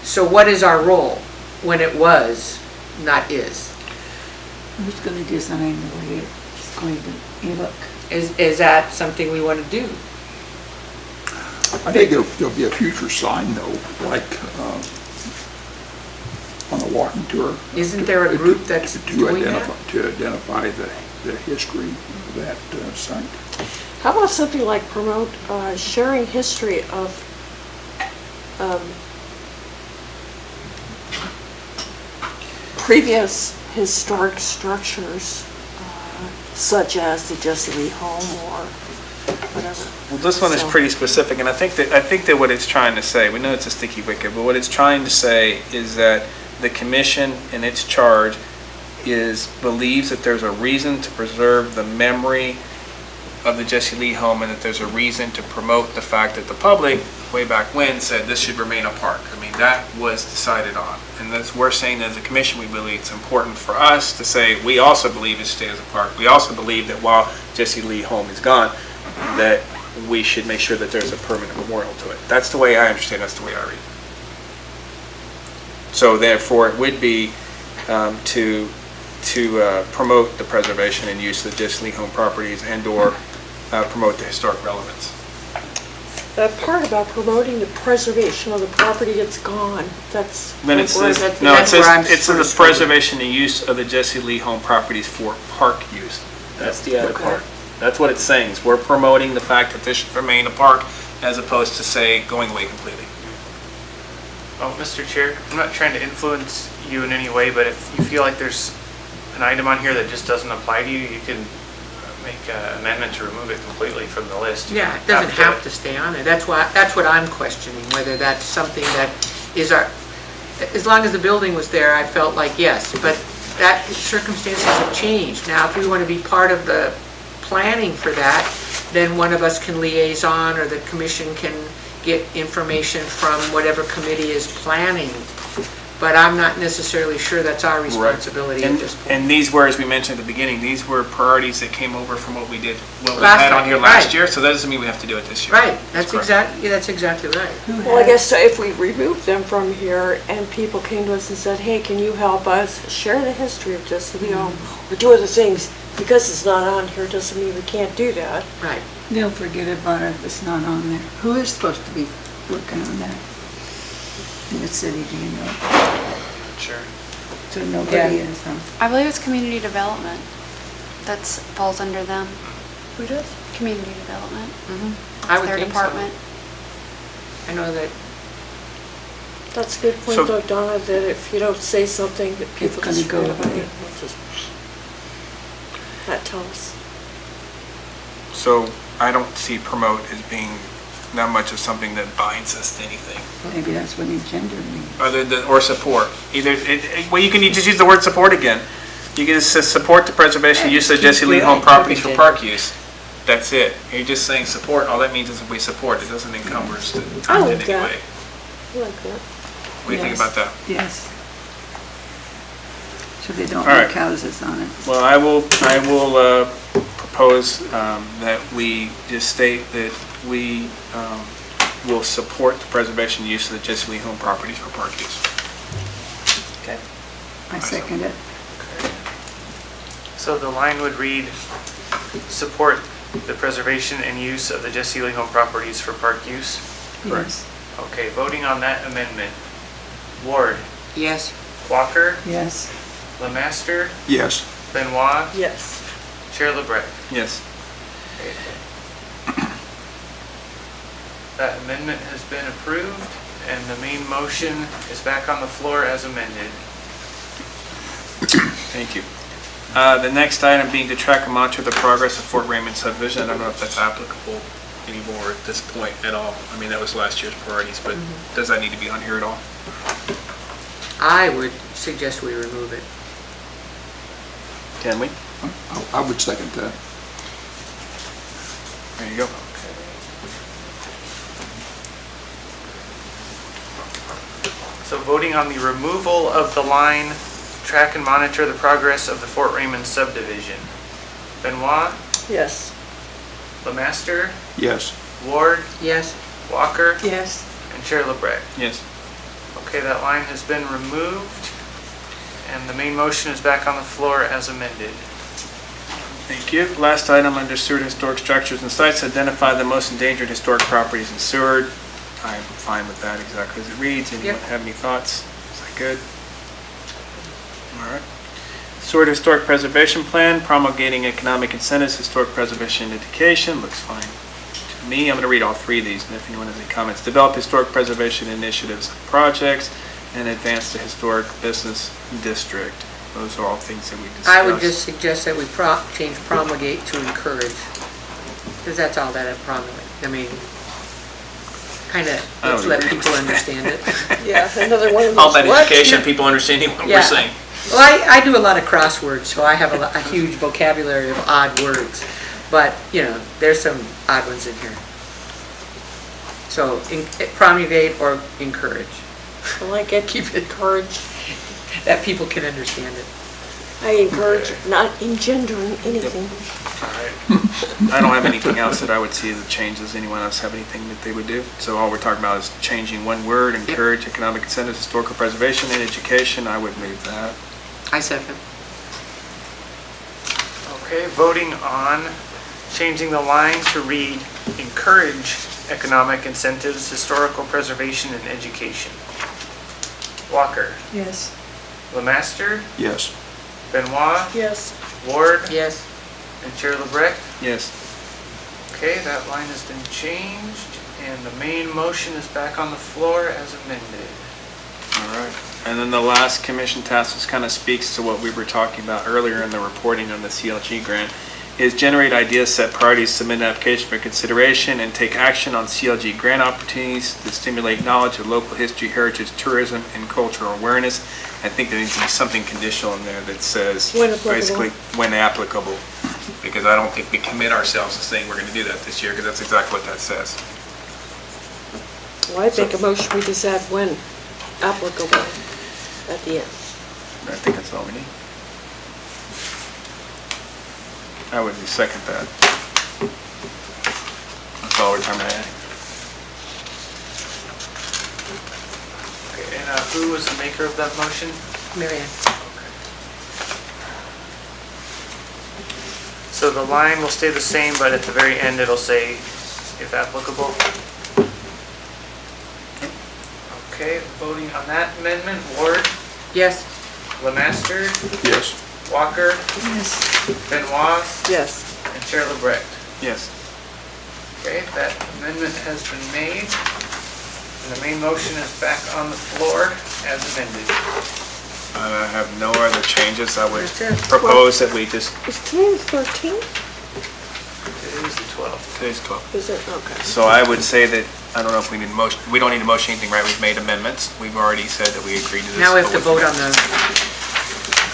So what is our role when it was, not is? Who's going to design the way it's going to look? Is that something we want to do? I think there'll be a future sign though, like on a walking tour. Isn't there a group that's To doing that? identify the history of that site. How about something like promote sharing history of previous historic structures, such as the Jesse Lee home or whatever. well, this one is So- pretty specific, and I think that what it's trying to say, we know it's a sticky wicket, but what it's trying to say is that the commission in its charge believes that there's a reason to preserve the memory of the Jesse Lee home, and that there's a reason to promote the fact that the public, way back when, said this should remain a park. I mean, that was decided on. And that's, we're saying as a commission, we believe it's important for us to say, we also believe it should stay as a park. We also believe that while Jesse Lee home is gone, that we should make sure that there's a permanent memorial to it. That's the way I understand, that's the way I read it. So therefore, it would be to promote the preservation and use of the Jesse Lee home properties and/or promote the historic relevance. That part about promoting the preservation of the property that's gone, that's. Then it like where says, that- no, it that's where I'm says, it's the first reading. preservation and use of the Jesse Lee home properties for park use. That's the added Okay. part. That's what it's saying, is we're promoting the fact that this should remain a park as opposed to, say, going away completely. Well, Mr. Chair, I'm not trying to influence you in any way, but if you feel like there's an item on here that just doesn't apply to you, you can make an amendment to remove it completely from the list. You Yeah, don't it doesn't have to stay on there. That's what I'm questioning, whether that's something that is our, as long as the building was there, I felt like yes, but that circumstances have changed. Now, if we want to be part of the planning for that, then one of us can liaison, or the commission can get information from whatever committee is planning. But I'm not necessarily sure that's our responsibility at And, this point. and these were, as we mentioned at the beginning, these were priorities that came over from what we did, what we Last had on time, here last right. year, so that doesn't mean we have to do it this year. Right, that's correct. exactly right. Well, I guess if we removed them from here and people came to us and said, hey, can you help us share the history of Jesse Lee home or do other things, because it's not on here doesn't mean we can't do that. Right. They'll forget about it if it's not on there. Who is supposed to be working on that in the city, do you know? Sure. So nobody Yeah. is, huh? I believe it's community development. That's falls under them. Who does? Community development. I would Their think so. department. I know that That's a good point So- though, Donna, that if you don't say something that people gonna just go forget about away. it. That tells us. So I don't see promote as being that much of something that binds us to anything. Maybe that's what engender means. Other than, or support. Either, well, you can just use the word support again. You can just say support the preservation and use of Jesse Lee home properties for park use. That's it. You're just saying support, all that means is we support, it doesn't encumber us in I like any that. way. What do you think about that? Yes. So they don't All right. make houses on it. Well, I will propose that we just state that we will support the preservation use of the Jesse Lee Home properties for park use. Okay. I second it. So the line would read, support the preservation and use of the Jesse Lee Home properties for park use. Yes. Okay, voting on that amendment. Ward, Yes. Walker, Yes. Lemaster, Yes. Benoit, Yes. Chair LeBrecq. Yes. That amendment has been approved, and the main motion is back on the floor as amended. Thank you. The next item being to track and monitor the progress of Fort Raymond subdivision. I don't know if that's applicable anymore at this point at all. I mean, that was last year's priorities, but does that need to be on here at all? I would suggest we remove it. Can we? I would second that. There you go. So voting on the removal of the line, track and monitor the progress of the Fort Raymond subdivision. Benoit, Yes. Lemaster, Yes. Ward, Yes. Walker, Yes. and Chair LeBrecq. Yes. Okay, that line has been removed, and the main motion is back on the floor as amended. Thank you. Last item under Seward Historic Structures and Sites, identify the most endangered historic properties in Seward. I'm fine with that exactly as it reads. Anyone Yep. have any thoughts? Is that good? All right. Seward Historic Preservation Plan, promulgating economic incentives, historic preservation and education, looks fine to me. I'm going to read all three of these, and if anyone has any comments. Develop historic preservation initiatives and projects, and advance the historic business district. Those are all things that we discussed. I would just suggest that we change promulgate to encourage, because that's all that it promulgate. I mean, kind of, I let's would let agree. people understand it. Yeah, another one of those. All that what? education, people understanding what Yeah. we're saying. Well, I do a lot of crosswords, so I have a huge vocabulary of odd words. But, you know, there's some odd ones in here. So promulgate or encourage, I like it. Keep it encouraged. that people can understand it. I encourage not engendering anything. I don't have anything else that I would see as a change. Does anyone else have anything that they would do? So all we're talking about is changing one word, encourage economic incentives, historical preservation, and education. I would move that. I second. Okay, voting on changing the line to read, encourage economic incentives, historical preservation, and education. Walker, Yes. Lemaster, Yes. Benoit, Yes. Ward, Yes. and Chair LeBrecq. Yes. Okay, that line has been changed, and the main motion is back on the floor as amended. All right. And then the last commission task, which kind of speaks to what we were talking about earlier in the reporting on the CLG grant, is generate ideas, set priorities, submit an application for consideration, and take action on CLG grant opportunities that stimulate knowledge of local history, heritage, tourism, and cultural awareness. I think there needs to be something conditional in there that says, When applicable. basically, when applicable. Because I don't think we commit ourselves to saying we're going to do that this year, because that's exactly what that says. Well, I make a motion, we just add when applicable at the end. I think that's all we need. I would second that. That's all we're trying to add. Okay, and who was the maker of that motion? Marianne. So the line will stay the same, but at the very end it'll say, if applicable. Okay, voting on that amendment, Ward, Yes. Lemaster, Yes. Walker, Yes. Benoit, Yes. and Chair LeBrecq. Yes. Okay, that amendment has been made, and the main motion is back on the floor as amended. I have no other changes. I would That's it. propose that we just, Is today the 13th? It is the 12th. today's 12. Is it? Okay. So I would say that, I don't know if we need a motion, we don't need to motion anything, right? We've made amendments. We've already said that we agreed to this. Now we have but to with vote on amendments.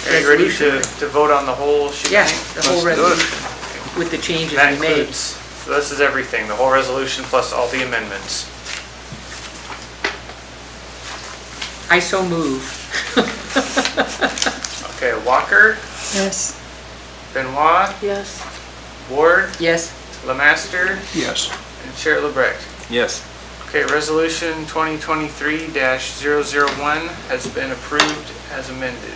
the Are you ready resolution. to vote on the whole Yeah, shebang? the whole Let's do it. resolution with the changes That we made. includes, so this is everything, the whole resolution plus all the amendments. I so move. Okay, Walker, Yes. Benoit, Yes. Ward, Yes. Lemaster, Yes. and Chair LeBrecq. Yes. Okay, Resolution 2023-001 has been approved as amended.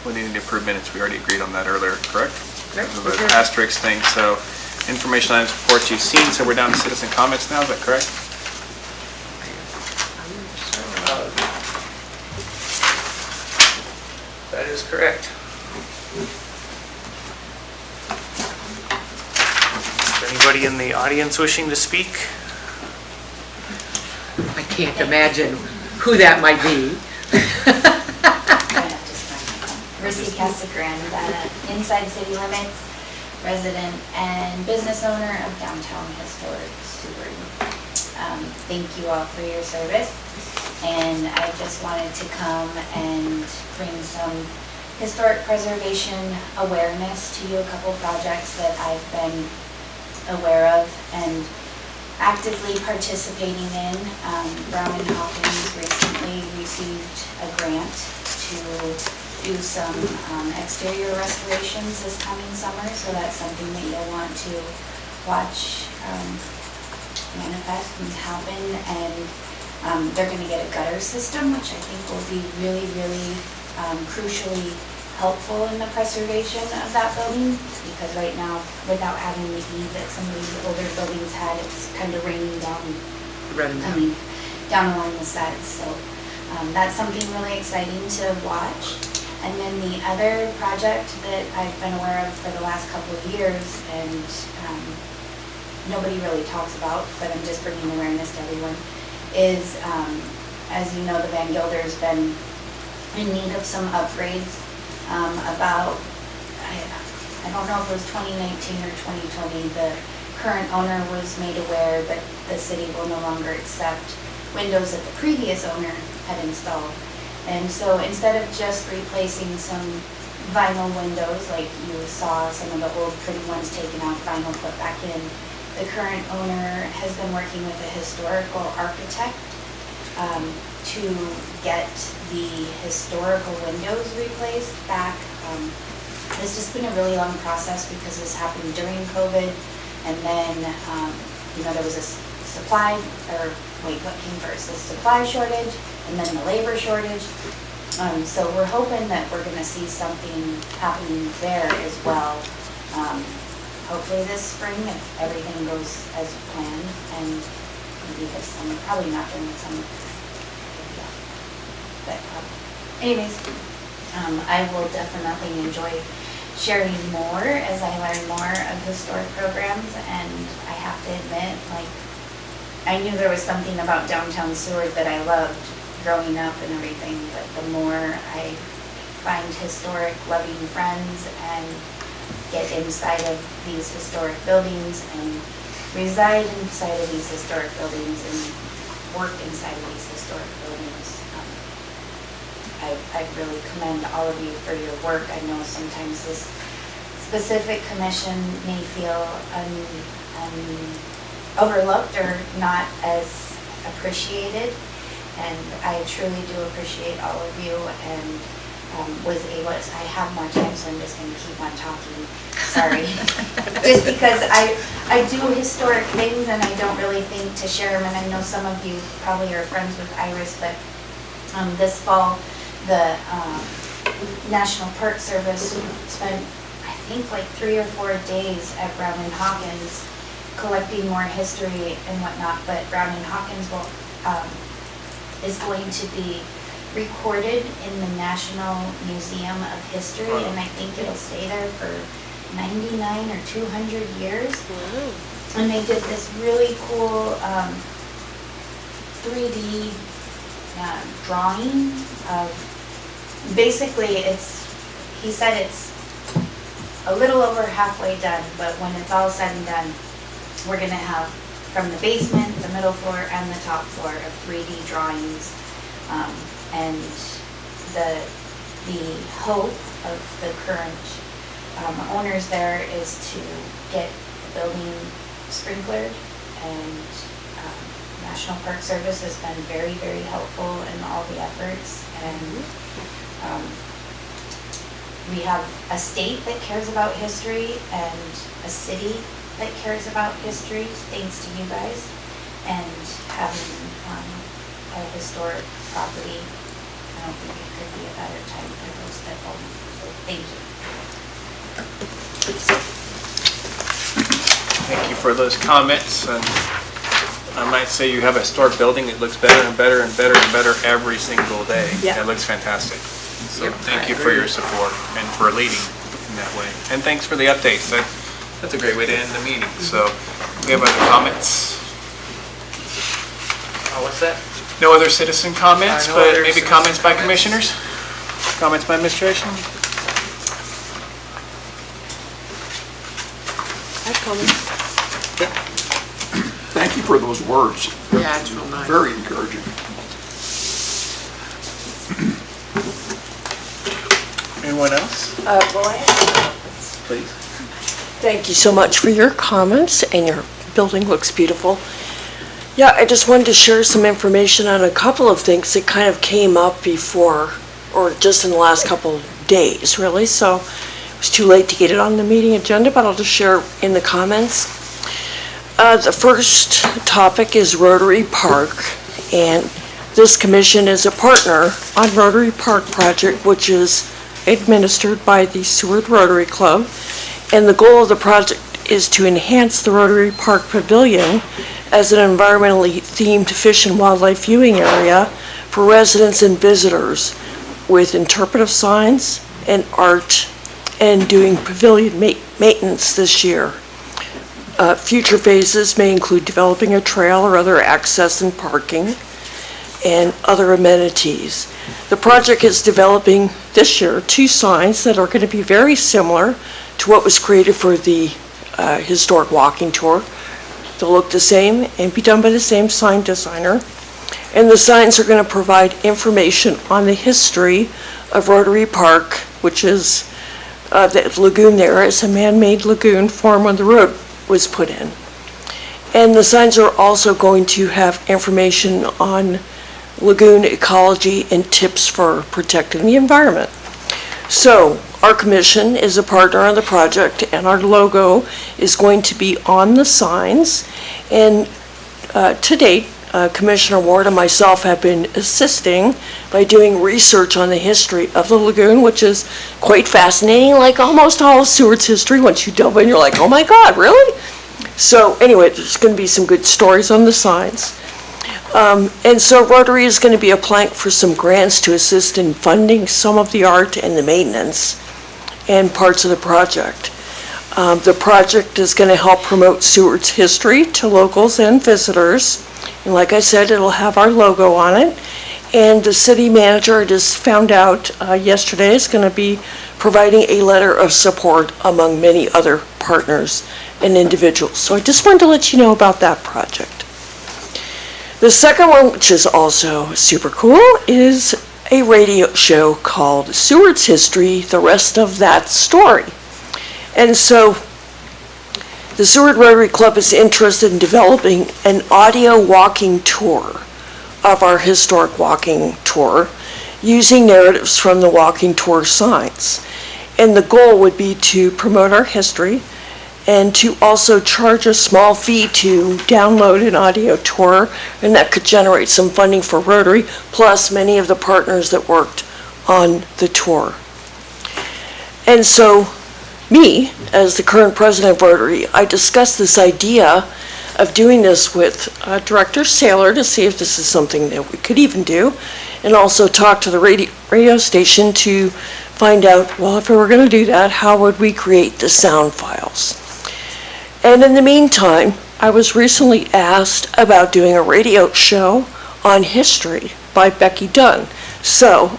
We need to approve minutes. We already agreed on that earlier, correct? Correct. The asterisk thing, so information items, reports you've seen, so we're down to citizen comments now, is that correct? That is correct. Is anybody in the audience wishing to speak? I can't imagine who that might be. Rissy Casagrande, inside city limits, resident and business owner of downtown historic Seward. Thank you all for your service, and I just wanted to come and bring some historic preservation awareness to you, a couple projects that I've been aware of and actively participating in. Brown and Hawkins recently received a grant to do some exterior restorations this coming summer, so that's something that you'll want to watch manifest and happen. And they're going to get a gutter system, which I think will be really, really crucially helpful in the preservation of that building, because right now, without having the heat that some of these older buildings had, it's kind of raining down, coming down along the sides. So that's something really exciting to watch. And then the other project that I've been aware of for the last couple of years, and nobody really talks about, but I'm just bringing awareness to everyone, is, as you know, the Van Gilder's been in need of some upgrades. About, I don't know if it was 2019 or 2020, the current owner was made aware that the city will no longer accept windows that the previous owner had installed. And so instead of just replacing some vinyl windows, like you saw some of the old pretty ones taken out, vinyl put back in, the current owner has been working with a historical architect to get the historical windows replaced back. It's just been a really long process because this happened during COVID, and then there was a supply, or wait, what came first? The supply shortage, and then the labor shortage. So we're hoping that we're going to see something happening there as well. Hopefully this spring, if everything goes as planned, and maybe this summer, probably not during the summer. But anyways, I will definitely enjoy sharing more as I learn more of historic programs, and I have to admit, like, I knew there was something about downtown Seward that I loved growing up and everything, but the more I find historic loving friends and get inside of these historic buildings and reside inside of these historic buildings and work inside of these historic buildings, I really commend all of you for your work. I know sometimes this specific commission may feel overlooked or not as appreciated, and I truly do appreciate all of you, and I have more time, so I'm just going to keep on talking. Sorry. Just because I do historic things and I don't really think to share them, and I know some of you probably are friends with Iris, but this fall, the National Park Service spent, I think, like 3 or 4 days at Brown and Hawkins collecting more history and whatnot, but Brown and Hawkins is going to be recorded in the National Museum of History, and I think it'll stay there for 99 or 200 years. And they did this really cool 3D drawing of, basically he said it's a little over halfway done, but when it's all said and done, we're going to have from the basement, the middle floor, and the top floor of 3D drawings. And the hope of the current owners there is to get the building sprinklered, and National Park Service has been very, very helpful in all the efforts, and we have a state that cares about history and a city that cares about history, thanks to you guys, and having a historic property. I don't think it could be a better time for those people. So thank you. Thank you for those comments, and I might say you have a historic building that looks better and better and better and better every single day. Yeah. It looks fantastic. So Yep, thank I you for agree. your support and for leading in that way. And thanks for the updates. That's a great way to end the meeting. So we have other comments? What's that? No other citizen comments, No but other maybe citizen comments by comments. commissioners? Comments by administration? Thank you for those words. Yeah, it's real nice. Very encouraging. Anyone else? Well, Please. thank you so much for your comments, and your building looks beautiful. Yeah, I just wanted to share some information on a couple of things that kind of came up before, or just in the last couple of days, really. So it was too late to get it on the meeting agenda, but I'll just share in the comments. The first topic is Rotary Park, and this commission is a partner on Rotary Park project, which is administered by the Seward Rotary Club. And the goal of the project is to enhance the Rotary Park Pavilion as an environmentally themed fish and wildlife viewing area for residents and visitors with interpretive signs and art, and doing pavilion maintenance this year. Future phases may include developing a trail or other access and parking and other amenities. The project is developing this year 2 signs that are going to be very similar to what was created for the historic walking tour. They'll look the same and be done by the same sign designer. And the signs are going to provide information on the history of Rotary Park, which is the lagoon there. It's a man-made lagoon formed when the road was put in. And the signs are also going to have information on lagoon ecology and tips for protecting the environment. So our commission is a partner on the project, and our logo is going to be on the signs. And to date, Commissioner Ward and myself have been assisting by doing research on the history of the lagoon, which is quite fascinating, like almost all of Seward's history. Once you delve in, you're like, oh my God, really? So anyway, there's going to be some good stories on the signs. And so Rotary is going to be applying for some grants to assist in funding some of the art and the maintenance and parts of the project. The project is going to help promote Seward's history to locals and visitors. And like I said, it'll have our logo on it. And the city manager, I just found out yesterday, is going to be providing a letter of support among many other partners and individuals. So I just wanted to let you know about that project. The second one, which is also super cool, is a radio show called Seward's History, The Rest of That Story. And so the Seward Rotary Club is interested in developing an audio walking tour of our historic walking tour using narratives from the walking tour signs. And the goal would be to promote our history and to also charge a small fee to download an audio tour, and that could generate some funding for Rotary, plus many of the partners that worked on the tour. And so, me, as the current president of Rotary, I discussed this idea of doing this with Director Saylor to see if this is something that we could even do, and also talk to the radio station to find out, well, if we were going to do that, how would we create the sound files? And in the meantime, I was recently asked about doing a radio show on history by Becky Dunn. So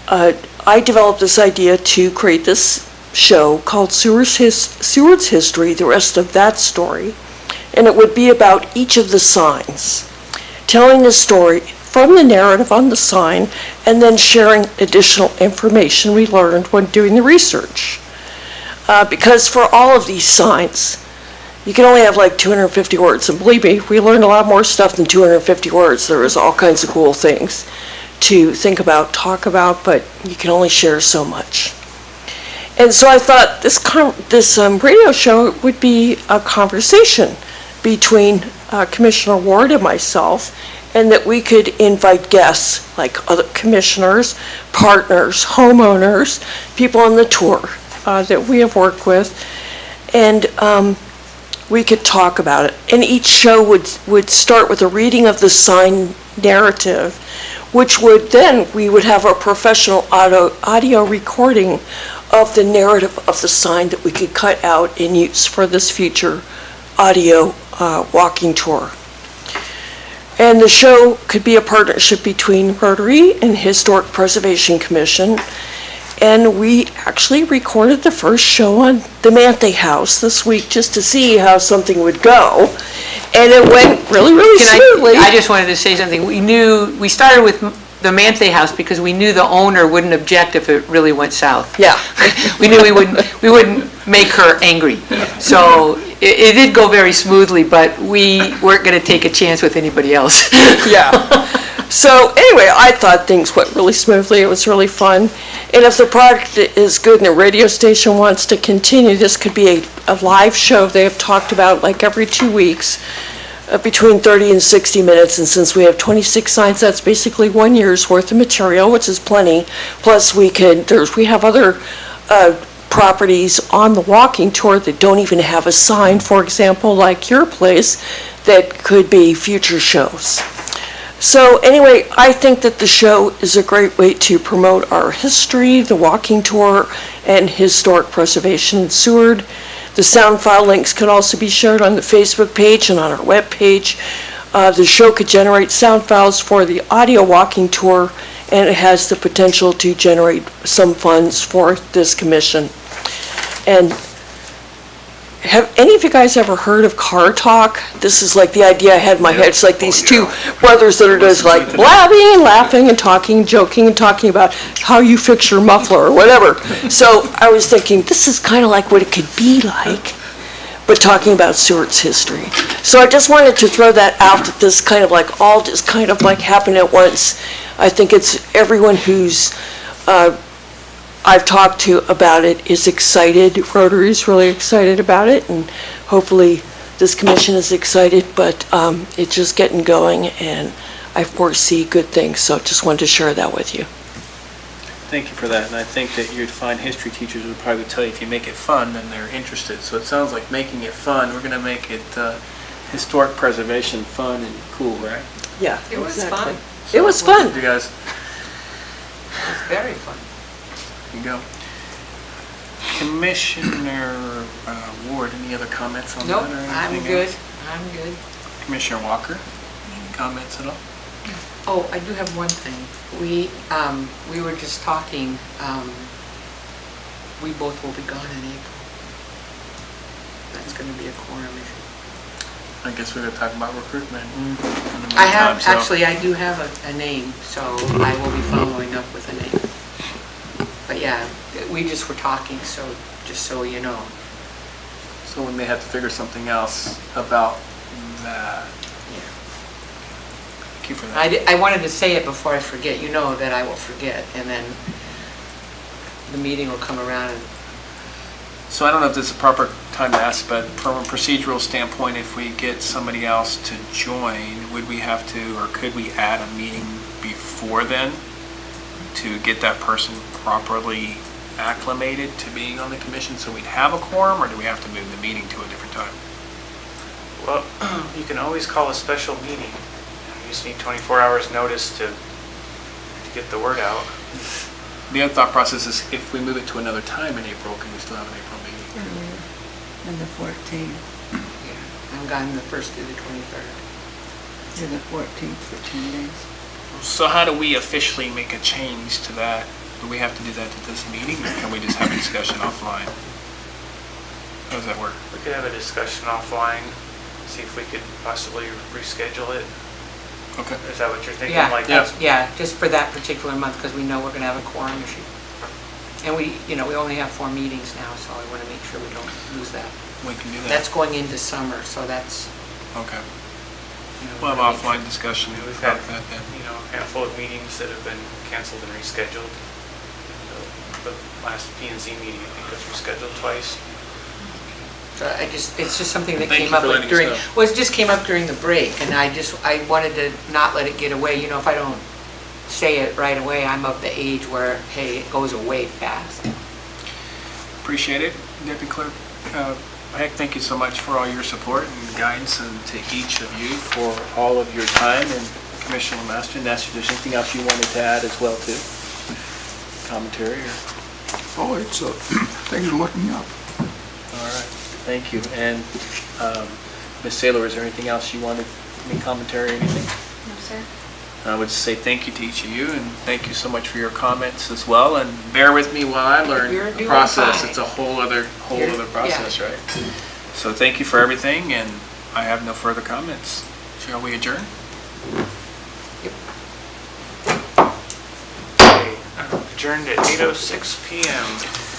I developed this idea to create this show called Seward's History, The Rest of That Story. And it would be about each of the signs, telling the story from the narrative on the sign, and then sharing additional information we learned when doing the research. Because for all of these signs, you can only have like 250 words. And believe me, we learned a lot more stuff than 250 words. There was all kinds of cool things to think about, talk about, but you can only share so much. And so I thought this radio show would be a conversation between Commissioner Ward and myself, and that we could invite guests like other commissioners, partners, homeowners, people on the tour that we have worked with, and we could talk about it. And each show would start with a reading of the sign narrative, which would then, we would have a professional audio recording of the narrative of the sign that we could cut out and use for this future audio walking tour. And the show could be a partnership between Rotary and Historic Preservation Commission. And we actually recorded the first show on the Manthe House this week just to see how something would go. And it went really, really smoothly. I just wanted to say something. We started with the Manthe House because we knew the owner wouldn't object if it really went south. Yeah. We knew we wouldn't make her angry. So it did go very smoothly, but we weren't going to take a chance with anybody else. Yeah. So anyway, I thought things went really smoothly. It was really fun. And if the product is good and the radio station wants to continue, this could be a live show they have talked about like every 2 weeks, between 30 and 60 minutes. And since we have 26 signs, that's basically 1 year's worth of material, which is plenty. Plus we have other properties on the walking tour that don't even have a sign, for example, like your place, that could be future shows. So anyway, I think that the show is a great way to promote our history, the walking tour, and historic preservation in Seward. The sound file links can also be shared on the Facebook page and on our web page. The show could generate sound files for the audio walking tour, and it has the potential to generate some funds for this commission. And have any of you guys ever heard of Car Talk? This is like the idea I had in my head. It's like these two brothers that are just like blabbing and laughing and talking, joking and talking about how you fix your muffler or whatever. So I was thinking, this is kind of like what it could be like, but talking about Seward's history. So I just wanted to throw that out, that this kind of like all just kind of like happened at once. I think it's everyone who's I've talked to about it is excited. Rotary's really excited about it, and hopefully this commission is excited, but it's just getting going, and I foresee good things, so just wanted to share that with you. Thank you for that, and I think that you'd find history teachers would probably tell you if you make it fun, then they're interested. So it sounds like making it fun. We're going to make it historic preservation fun and cool, right? Yeah, It was exactly. fun. It was fun. You guys, It was very fun. here you go. Commissioner Ward, any other comments on Nope, that or I'm anything good. else? I'm good. Commissioner Walker, any comments at all? Oh, I do have one thing. We were just talking, we both will be gone in April. That's going to be a quorum issue. I guess we're going to talk about recruitment. I have, actually, I do have a name, so I will be following up with a name. But yeah, we just were talking, so just so you know. So we may have to figure something else about that. Thank you for that. I wanted to say it before I forget. You know that I will forget, and then the meeting will come around and So I don't know if this is a proper time to ask, but from a procedural standpoint, if we get somebody else to join, would we have to, or could we add a meeting before then to get that person properly acclimated to being on the commission so we'd have a quorum, or do we have to move the meeting to a different time? Well, you can always call a special meeting. You just need 24 hours notice to get the word out. The other thought process is if we move it to another time in April, can we still have an April meeting? And the 14th, I'm gone the 1st through the 23rd. to the 14th for 10 days. So how do we officially make a change to that? Do we have to do that at this meeting, or can we just have a discussion offline? How does that work? We could have a discussion offline, see if we could possibly reschedule it. Okay. Is that what you're thinking? Yeah, Like, yeah, just for that particular month, because we know we're going to have a quorum issue. And we only have 4 meetings now, so I want to make sure we don't lose that. we can do that. That's going into summer, so that's, Okay. You know, We'll have offline discussion We've had, about that then. you know, a handful of meetings that have been canceled and rescheduled. The last P and Z meeting, I think, was rescheduled twice. so it's just something that Thank came you up for like letting us during, know. well, it just came up during the break, and I wanted to not let it get away. You know, if I don't say it right away, I'm of the age where, hey, it goes away fast. Appreciate it. Deputy Clerk Heck, thank you so much for all your support and guidance, and to each of you for all of your time. And Commissioner Master, and if there's anything else you wanted to add as well too? Commentary or? Oh, it's, things are looking up. All right, thank you. And Ms. Saylor, is there anything else you wanted, any commentary or anything? No, sir. I would say thank you to each of you, and thank you so much for your comments as well. And bear with me while I learn You're the doing process. fine. It's a whole other You're- process, right? So thank you for everything, and I have no further comments. Shall we adjourn? Okay, adjourned at 8:06 PM.